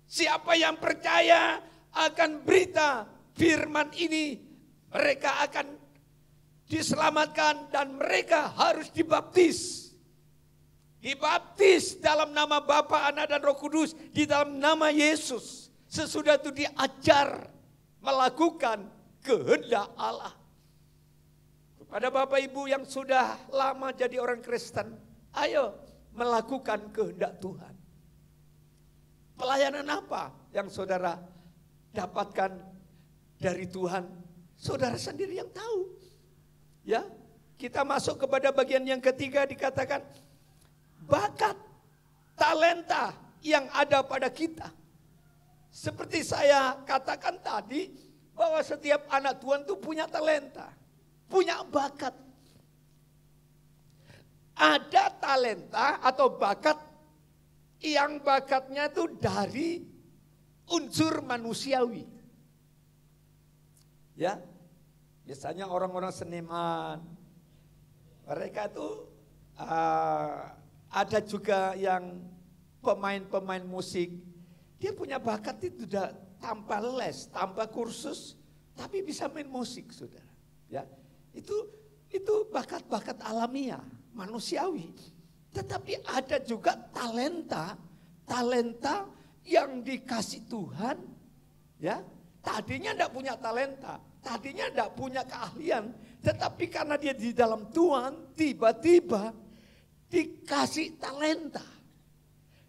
Siapa yang percaya akan berita firman ini, mereka akan diselamatkan dan mereka harus dibaptis. Dibaptis dalam nama Bapa, Anak dan Roh Kudus, di dalam nama Yesus. Sesudah itu diajar melakukan kehendak Allah. Kepada Bapak Ibu yang sudah lama jadi orang Kristen, ayo melakukan kehendak Tuhan. Pelayanan apa yang saudara dapatkan dari Tuhan? Saudara sendiri yang tahu. Ya, kita masuk kepada bagian yang ketiga, dikatakan bakat, talenta yang ada pada kita. Seperti saya katakan tadi, bahwa setiap anak Tuhan itu punya talenta, punya bakat. Ada talenta atau bakat yang bakatnya itu dari unsur manusiawi. Ya, biasanya orang-orang seniman, mereka itu ada juga yang pemain-pemain musik, dia punya bakat itu udah tanpa les, tanpa kursus, tapi bisa main musik, saudara. Ya, itu bakat-bakat alamiah, manusiawi. Tetapi ada juga talenta yang dikasih Tuhan, ya. Tadinya enggak punya talenta, tadinya enggak punya keahlian, tetapi karena dia di dalam Tuhan, tiba-tiba dikasih talenta.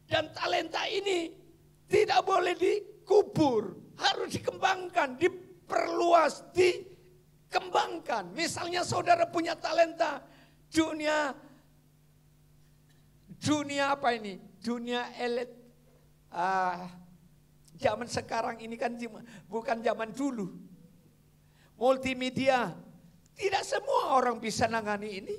Dan talenta ini tidak boleh dikubur, harus dikembangkan, diperluas, dikembangkan. Misalnya saudara punya talenta dunia apa ini? Dunia elit. Zaman sekarang ini kan bukan zaman dulu. Multimedia. Tidak semua orang bisa nangani ini.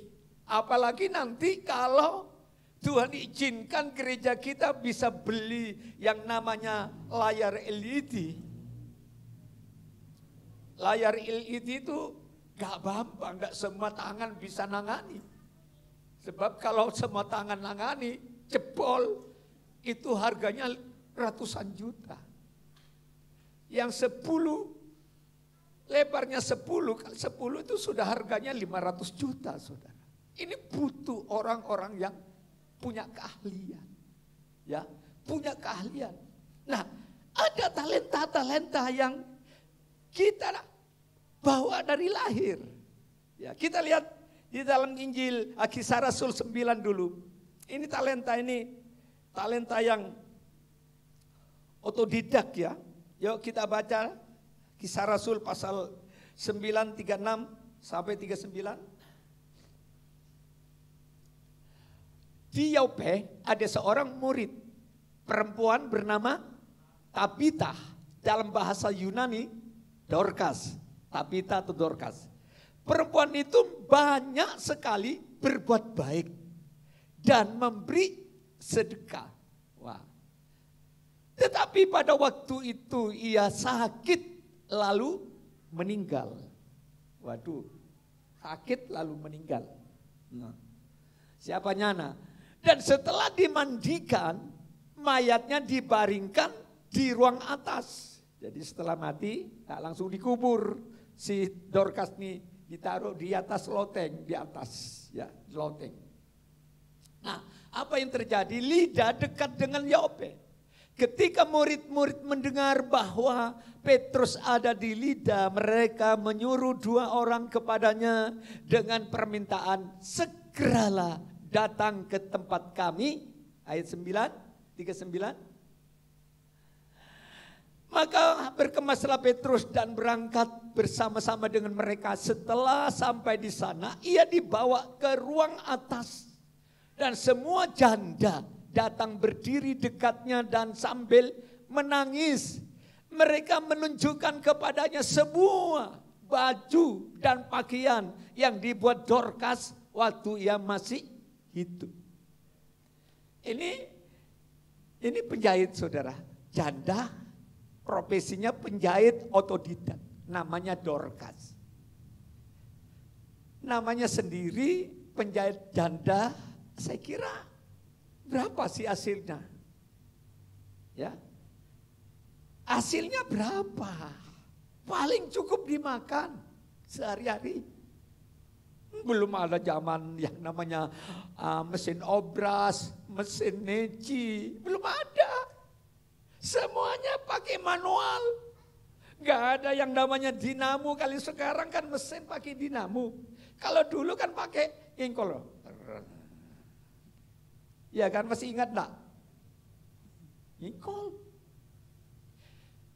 Apalagi nanti kalau Tuhan izinkan gereja kita bisa beli yang namanya layar LED. Layar LED itu gak gampang, gak semua tangan bisa nangani. Sebab kalau semua tangan nangani, jebol, itu harganya ratusan juta. Yang 10, lebarnya 10 kali 10 itu sudah harganya 500 juta, saudara. Ini butuh orang-orang yang punya keahlian. Ya, punya keahlian. Nah, ada talenta-talenta yang kita bawa dari lahir. Ya, kita lihat di dalam Injil Kisah Rasul 9 dulu. Ini talenta yang otodidak ya. Yuk kita baca Kisah Rasul pasal 9 36 sampai 39. Di Yope ada seorang murid perempuan bernama Tabita, dalam bahasa Yunani Dorcas. Tabita atau Dorcas. Perempuan itu banyak sekali berbuat baik dan memberi sedekah. Wah. Tetapi pada waktu itu ia sakit lalu meninggal. Waduh, sakit lalu meninggal. Nah, siapa nyana? Dan setelah dimandikan, mayatnya dibaringkan di ruang atas. Jadi setelah mati, tak langsung dikubur. Si Dorcas nih ditaruh di atas loteng, di atas ya loteng. Nah, apa yang terjadi? Lida dekat dengan Yope. Ketika murid-murid mendengar bahwa Petrus ada di Lida, mereka menyuruh 2 orang kepadanya dengan permintaan, segeralah datang ke tempat kami. Ayat 39. Maka berkemaslah Petrus dan berangkat bersama-sama dengan mereka. Setelah sampai di sana, ia dibawa ke ruang atas. Dan semua janda datang berdiri dekatnya dan sambil menangis. Mereka menunjukkan kepadanya semua baju dan pakaian yang dibuat Dorcas waktu ia masih hidup. Ini penjahit, saudara. Janda, profesinya penjahit otodidak. Namanya Dorcas. Namanya sendiri penjahit janda. Saya kira berapa sih hasilnya? Ya. Hasilnya berapa? Paling cukup dimakan sehari-hari. Belum ada zaman yang namanya mesin obras, mesin neci, belum ada. Semuanya pakai manual. Gak ada yang namanya dinamo, kali sekarang kan mesin pakai dinamo. Kalau dulu kan pakai ingkol. Ya kan, masih ingat enggak? Ingkol.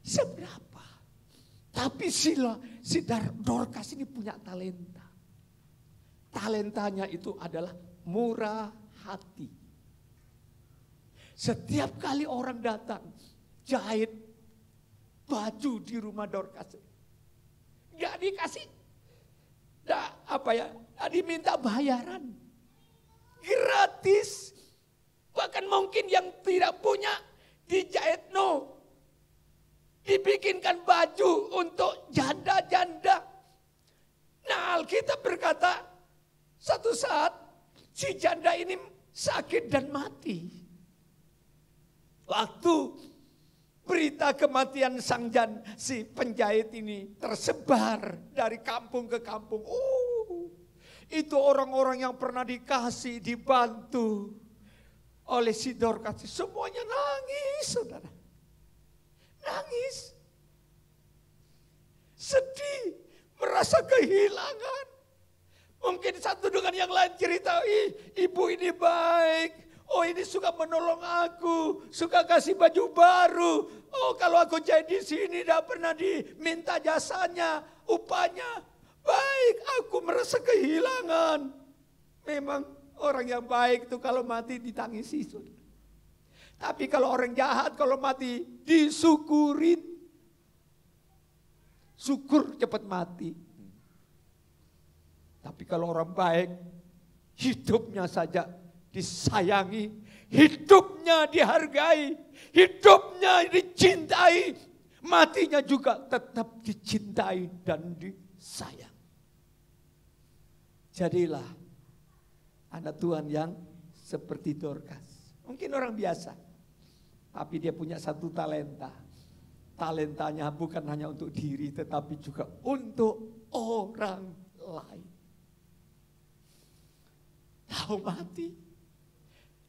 Seberapa? Tapi si Dorcas ini punya talenta. Talentanya itu adalah murah hati. Setiap kali orang datang, jahit baju di rumah Dorcas, gak dikasih, gak diminta bayaran, gratis. Bahkan mungkin yang tidak punya dijahit Dibikinkan baju untuk janda-janda. Nah, Alkitab berkata, satu saat si janda ini sakit dan mati. Waktu berita kematian si penjahit ini tersebar dari kampung ke kampung. Itu orang-orang yang pernah dikasih, dibantu oleh si Dorcas. Semuanya nangis, saudara. Nangis. Sedih. Merasa kehilangan. Mungkin satu dengan yang lain cerita, ibu ini baik. Oh, ini suka menolong aku. Suka kasih baju baru. Oh, kalau aku jadi di sini tidak pernah diminta jasanya, upahnya. Baik, aku merasa kehilangan. Memang orang yang baik itu kalau mati ditangisi. Tapi kalau orang jahat kalau mati disyukurin. Syukur cepat mati. Tapi kalau orang baik, hidupnya saja disayangi, hidupnya dihargai, hidupnya dicintai, matinya juga tetap dicintai dan disayang. Jadilah anak Tuhan yang seperti Dorcas. Mungkin orang biasa, tapi dia punya satu talenta. Talentanya bukan hanya untuk diri, tetapi juga untuk orang lain. Tahu mati,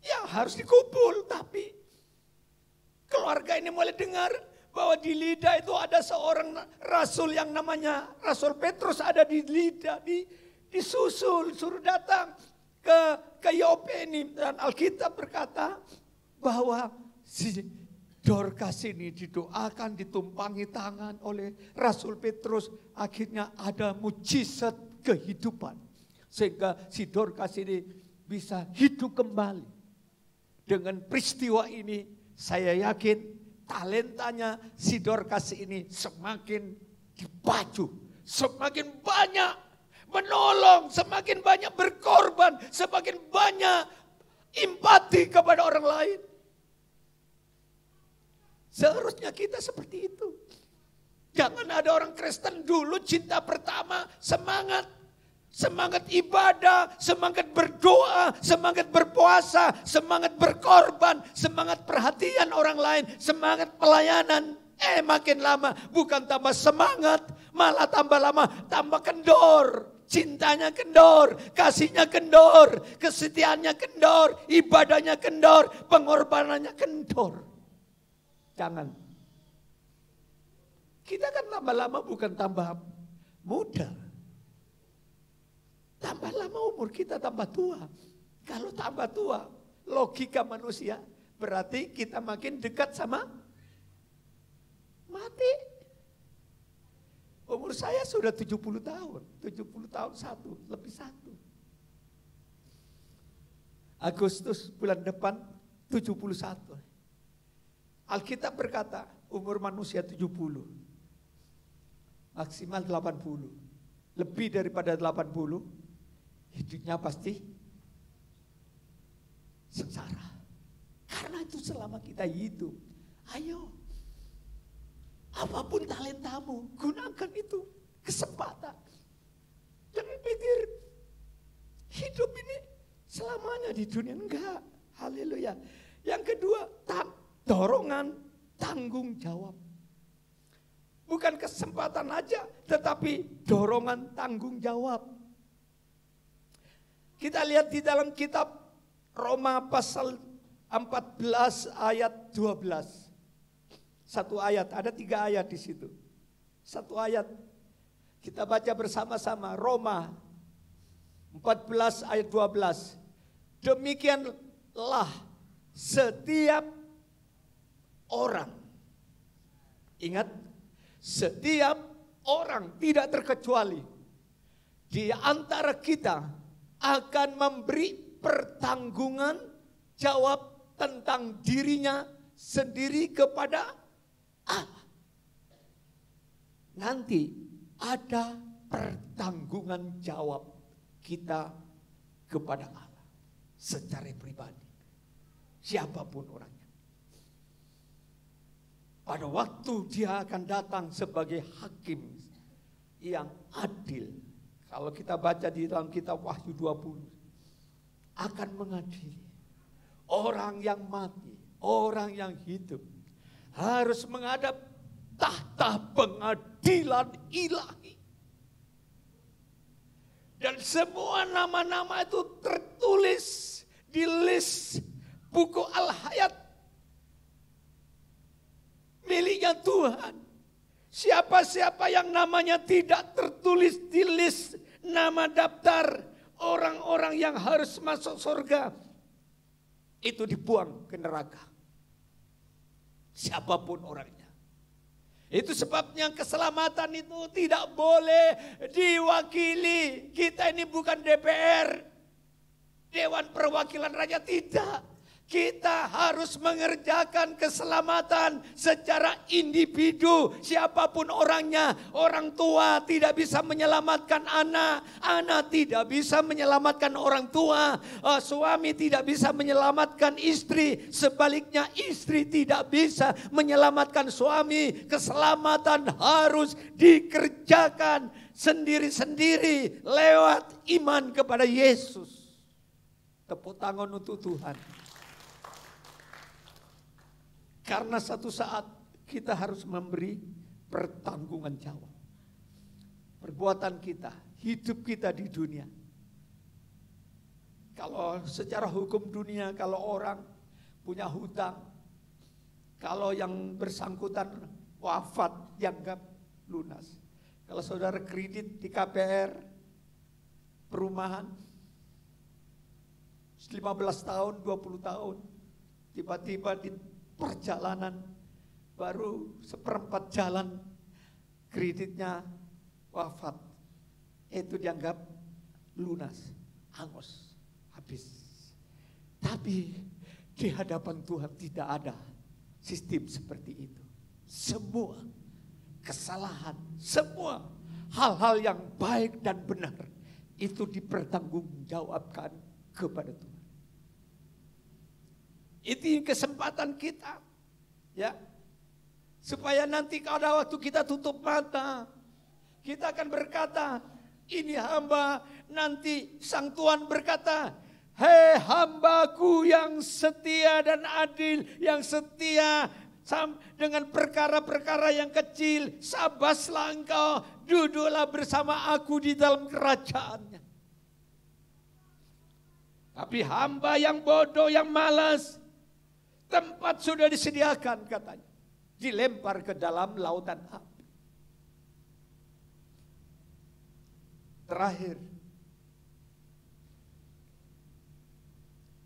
ya harus dikubur. Tapi keluarga ini mulai dengar bahwa di Lida itu ada seorang rasul yang namanya Rasul Petrus ada di Lida, disusul, suruh datang ke Yope ini. Dan Alkitab berkata bahwa si Dorcas ini didoakan, ditumpangi tangan oleh Rasul Petrus. Akhirnya ada mujizat kehidupan. Sehingga si Dorcas ini bisa hidup kembali. Dengan peristiwa ini saya yakin talentanya si Dorcas ini semakin dipacu. Semakin banyak menolong, semakin banyak berkorban, semakin banyak empati kepada orang lain. Seharusnya kita seperti itu. Jangan ada orang Kristen dulu cinta pertama semangat. Semangat ibadah, semangat berdoa, semangat berpuasa, semangat berkorban, semangat perhatian orang lain, semangat pelayanan. Makin lama bukan tambah semangat, malah tambah lama tambah kendor. Cintanya kendor, kasihnya kendor, kesetiaannya kendor, ibadahnya kendor, pengorbanannya kendor. Jangan. Kita kan lama-lama bukan tambah muda. Tambah lama umur kita tambah tua. Kalau tambah tua, logika manusia, berarti kita makin dekat sama mati. Umur saya sudah 70 tahun. 70 tahun lebih satu. Agustus bulan depan 71. Alkitab berkata umur manusia 70. Maksimal 80. Lebih daripada 80, hidupnya pasti sengsara. Karena itu selama kita hidup, ayo. Apapun talentamu, gunakan itu kesempatan. Jangan pikir hidup ini selamanya di dunia. Enggak. Haleluya. Yang kedua, dorongan tanggung jawab. Bukan kesempatan aja, tetapi dorongan tanggung jawab. Kita lihat di dalam kitab Roma pasal 14 ayat 12. Satu ayat, ada 3 ayat di situ. Satu ayat. Kita baca bersama-sama Roma 14 ayat 12. Demikianlah setiap orang. Ingat, setiap orang tidak terkecuali di antara kita akan memberi pertanggungan jawab tentang dirinya sendiri kepada Allah. Nanti ada pertanggungan jawab kita kepada Allah secara pribadi. Siapapun orangnya. pada waktu dia akan datang sebagai hakim yang adil. Kalau kita baca di dalam kitab Wahyu 20, akan mengadili orang yang mati, orang yang hidup, harus menghadap tahta pengadilan ilahi. Dan semua nama-nama itu tertulis di list buku Al-Hayat miliknya Tuhan. Siapa-siapa yang namanya tidak tertulis di list nama daftar orang-orang yang harus masuk surga, itu dibuang ke neraka. Siapapun orangnya. Itu sebabnya keselamatan itu tidak boleh diwakili. Kita ini bukan DPR, Dewan Perwakilan Rakyat, tidak. Kita harus mengerjakan keselamatan secara individu, siapapun orangnya. Orang tua tidak bisa menyelamatkan anak, anak tidak bisa menyelamatkan orang tua, suami tidak bisa menyelamatkan istri, sebaliknya istri tidak bisa menyelamatkan suami. Keselamatan harus dikerjakan sendiri-sendiri lewat iman kepada Yesus. Tepuk tangan untuk Tuhan. Karena satu saat kita harus memberi pertanggungan jawab. Perbuatan kita, hidup kita di dunia. Kalau secara hukum dunia, kalau orang punya hutang, kalau yang bersangkutan wafat, dianggap lunas. Kalau saudara kredit di KPR, perumahan, 15 tahun, 20 tahun, tiba-tiba di perjalanan baru seperempat jalan kreditnya wafat, itu dianggap lunas, hangus, habis. Tapi di hadapan Tuhan tidak ada sistem seperti itu. Semua kesalahan, semua hal-hal yang baik dan benar itu dipertanggungjawabkan kepada Tuhan. Itu kesempatan kita, ya, supaya nanti pada waktu kita tutup mata, kita akan berkata, ini hamba. Nanti sang Tuhan berkata, hei hambaku yang setia dan adil, yang setia dengan perkara-perkara yang kecil, sabaslah engkau, duduklah bersama aku di dalam kerajaannya. Tapi hamba yang bodoh, yang malas, tempat sudah disediakan katanya, dilempar ke dalam lautan api. Terakhir,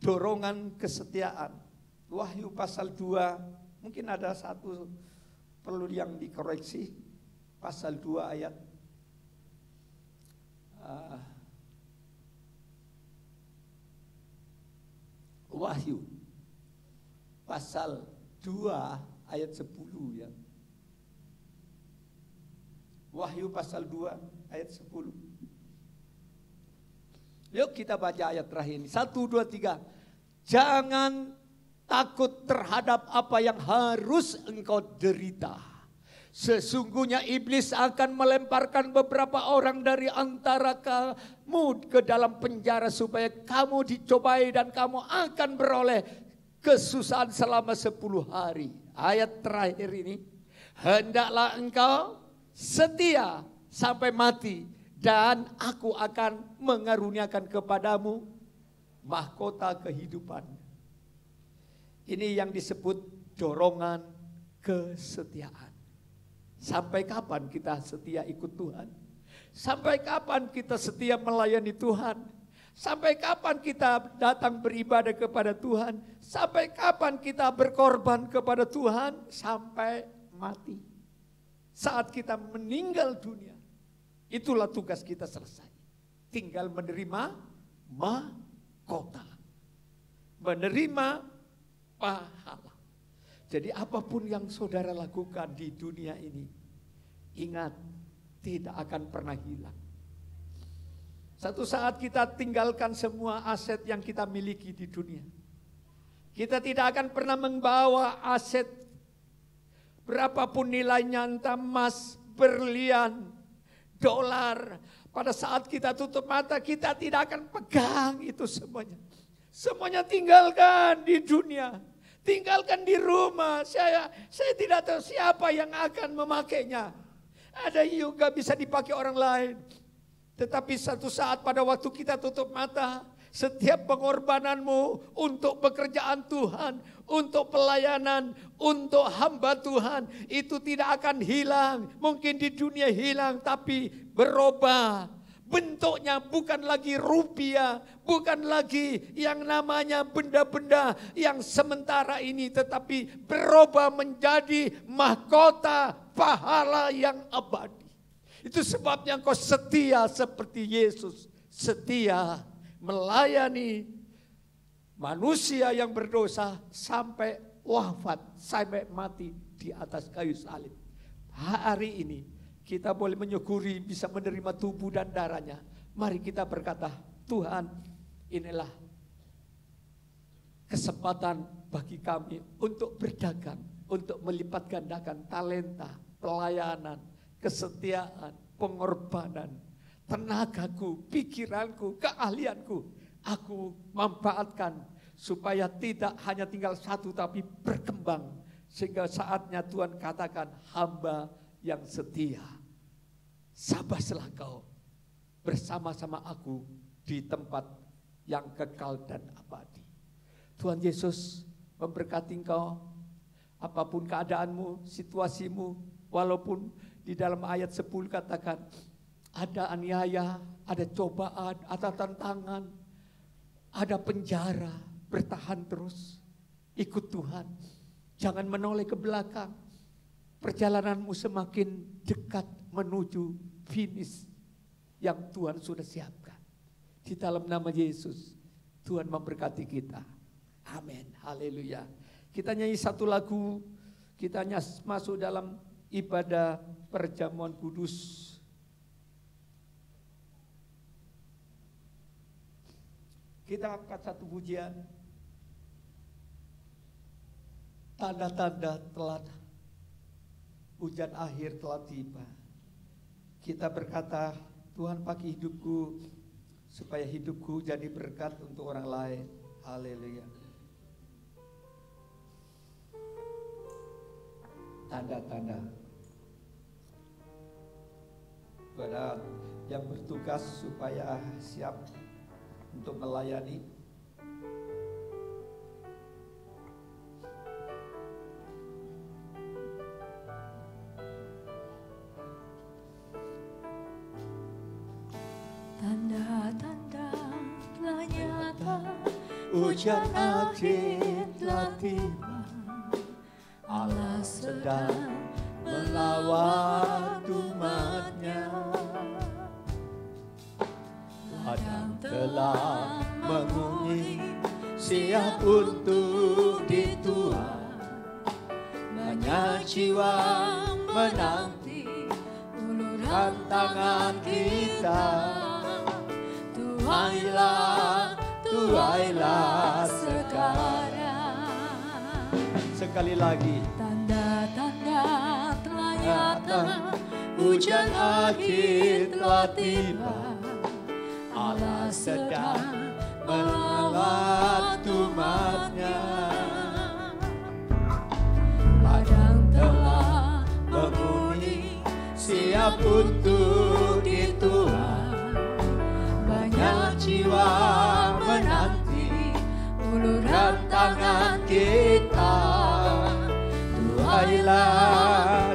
dorongan kesetiaan. Wahyu pasal 2, mungkin ada satu perlu yang dikoreksi. Pasal 2 ayat Wahyu pasal 2 ayat 10 ya. Wahyu pasal 2 ayat 10. Yuk kita baca ayat terakhir ini. 1, 2, 3. Jangan takut terhadap apa yang harus engkau derita. Sesungguhnya iblis akan melemparkan beberapa orang dari antara kamu ke dalam penjara supaya kamu dicobai dan kamu akan beroleh kesusahan selama 10 hari. Ayat terakhir ini, hendaklah engkau setia sampai mati dan aku akan mengaruniakan kepadamu mahkota kehidupan. Ini yang disebut dorongan kesetiaan. Sampai kapan kita setia ikut Tuhan? Sampai kapan kita setia melayani Tuhan? Sampai kapan kita datang beribadah kepada Tuhan? Sampai kapan kita berkorban kepada Tuhan? Sampai mati. Saat kita meninggal dunia, itulah tugas kita selesai. Tinggal menerima mahkota, menerima pahala. Jadi apapun yang saudara lakukan di dunia ini, ingat, tidak akan pernah hilang. Satu saat kita tinggalkan semua aset yang kita miliki di dunia. Kita tidak akan pernah membawa aset berapapun nilainya, entah emas, berlian, dolar. Pada saat kita tutup mata, kita tidak akan pegang itu semuanya. Semuanya tinggalkan di dunia, tinggalkan di rumah. Saya tidak tahu siapa yang akan memakainya. Ada juga bisa dipakai orang lain. Tetapi satu saat pada waktu kita tutup mata, setiap pengorbananmu untuk pekerjaan Tuhan, untuk pelayanan, untuk hamba Tuhan, itu tidak akan hilang. Mungkin di dunia hilang, tapi berubah. Bentuknya bukan lagi rupiah, bukan lagi yang namanya benda-benda yang sementara ini, tetapi berubah menjadi mahkota pahala yang abadi. Itu sebabnya engkau setia seperti Yesus, setia melayani manusia yang berdosa sampai wafat, sampai mati di atas kayu salib. Hari ini kita boleh menyukuri bisa menerima tubuh dan darahnya. Mari kita berkata, Tuhan, inilah kesempatan bagi kami untuk berdagang, untuk melipat gandakan talenta, pelayanan, kesetiaan, pengorbanan, tenagaku, pikiranku, keahlianku. Aku manfaatkan supaya tidak hanya tinggal satu tapi berkembang. Sehingga saatnya Tuhan katakan, hamba yang setia, sabarlah kau bersama-sama aku di tempat yang kekal dan abadi. Tuhan Yesus memberkati engkau, apapun keadaanmu, situasimu, walaupun di dalam ayat 10 katakan ada aniaya, ada cobaan, ada tantangan, ada penjara, bertahan terus, ikut Tuhan, jangan menoleh ke belakang. Perjalananmu semakin dekat menuju finish yang Tuhan sudah siapkan. Di dalam nama Yesus, Tuhan memberkati kita. Amin. Haleluya. Kita nyanyi satu lagu, kita masuk dalam ibadah perjamuan kudus. Kita angkat satu pujian. Tanda-tanda telah, hujan akhir telah tiba. Kita berkata, Tuhan pakai hidupku supaya hidupku jadi berkat untuk orang lain. Haleluya. Tanda-tanda. Pada yang bertugas supaya siap untuk melayani. Tanda-tanda telah nyata, Hujan akhir telah tiba. Allah sedang melawat umat-Nya. Ladang telah mengunyi, siap untuk dituai. Banyak jiwa menanti uluran tangan kita. Tuailah sekarang. Sekali lagi. Tanda-tanda telah nyata, hujan akhir telah tiba. Allah sedang melawat umat-Nya. Ladang telah berbunyi, siap untuk dituai. Banyak jiwa menanti uluran tangan kita.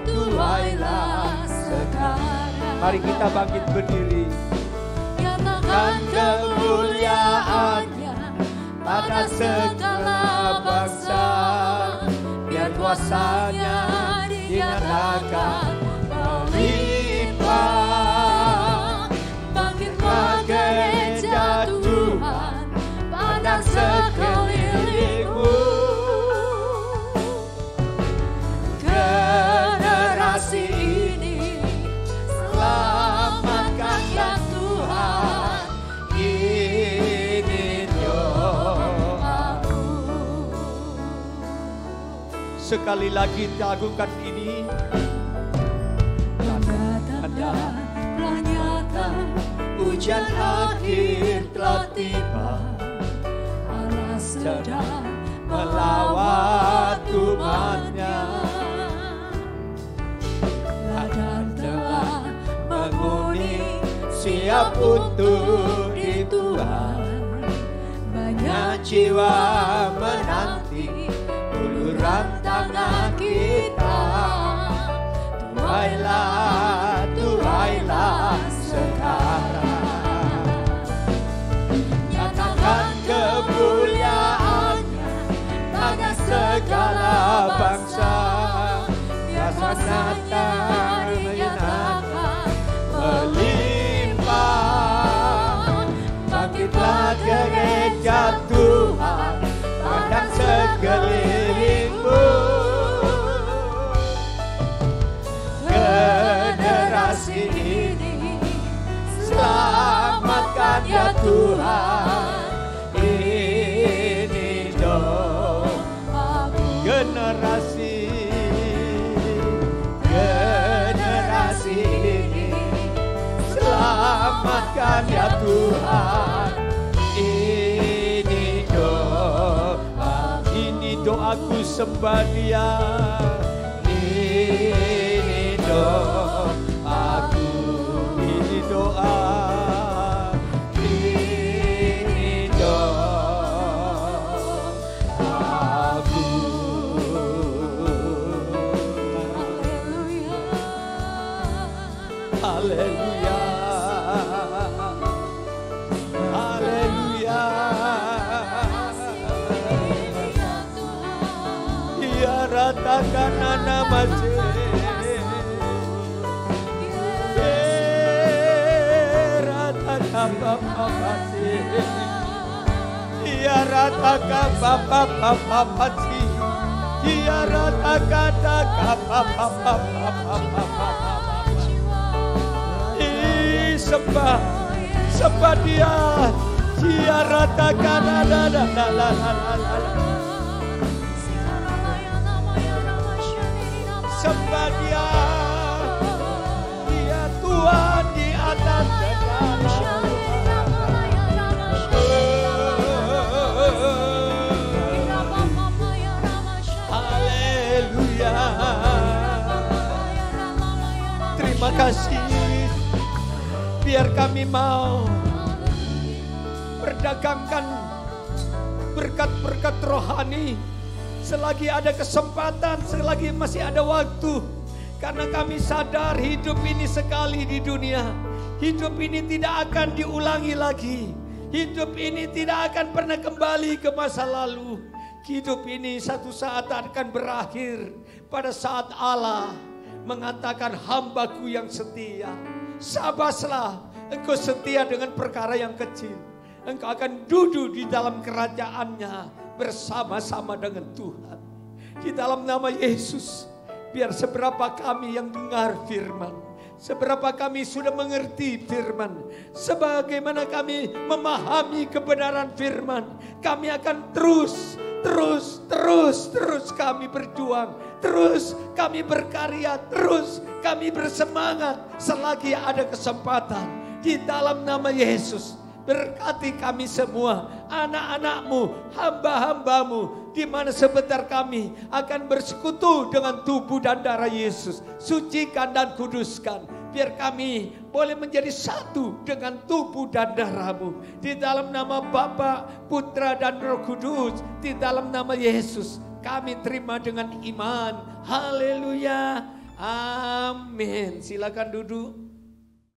Tuailah sekarang. Mari kita bangkit berdiri. Nyatakan kemuliaan-Nya pada segala bangsa. Biar kuasa-Nya dinyatakan melimpah. Bangkitlah gereja Tuhan pada sekelilingmu. Generasi ini selamatkan ya Tuhan. Ini doaku. Sekali lagi lakukan ini. Tanda-tanda telah nyata, hujan akhir telah tiba. Allah sedang melawat umatnya. Ladang telah menguning, siap untuk dituai. Banyak jiwa menanti uluran tangan kita. Tuailah, tuailah sekarang. Nyatakan kemuliaannya pada segala bangsa. Biasa nyata menyatakan melimpah. Bangkitlah gereja Tuhan, pandang sekelilingmu. Generasi ini selamatkan ya Tuhan. Ini doaku. Generasi ini selamatkan ya Tuhan. Ini doaku sembah Dia. Ini doaku, ini doa, ini doaku. Haleluya, haleluya. Ya ratakan nama Ya rataka papa Ya rataka sembah Dia. Ya rataka sembah Dia. Dia Tuhan di atas segala. Haleluya. Terima kasih. Biar kami mau berdagangkan berkat-berkat rohani selagi ada kesempatan, selagi masih ada waktu. Karena kami sadar hidup ini sekali di dunia. Hidup ini tidak akan diulangi lagi. Hidup ini tidak akan pernah kembali ke masa lalu. Hidup ini satu saat akan berakhir. Pada saat Allah mengatakan, hambaku yang setia, sabarlah, engkau setia dengan perkara yang kecil. Engkau akan duduk di dalam kerajaannya bersama-sama dengan Tuhan. Di dalam nama Yesus, biar seberapa kami yang dengar firman, seberapa kami sudah mengerti firman, sebagaimana kami memahami kebenaran firman, kami akan terus kami berjuang, terus kami berkarya, terus kami bersemangat selagi ada kesempatan. Di dalam nama Yesus, berkati kami semua, anak-anak-Mu, hamba-hamba-Mu, di mana sebentar kami akan bersekutu dengan tubuh dan darah Yesus. Sucikan dan kuduskan, biar kami boleh menjadi satu dengan tubuh dan darah-Mu. Di dalam nama Bapa, Putra dan Roh Kudus, di dalam nama Yesus, kami terima dengan iman. Haleluya, amin. Silakan duduk.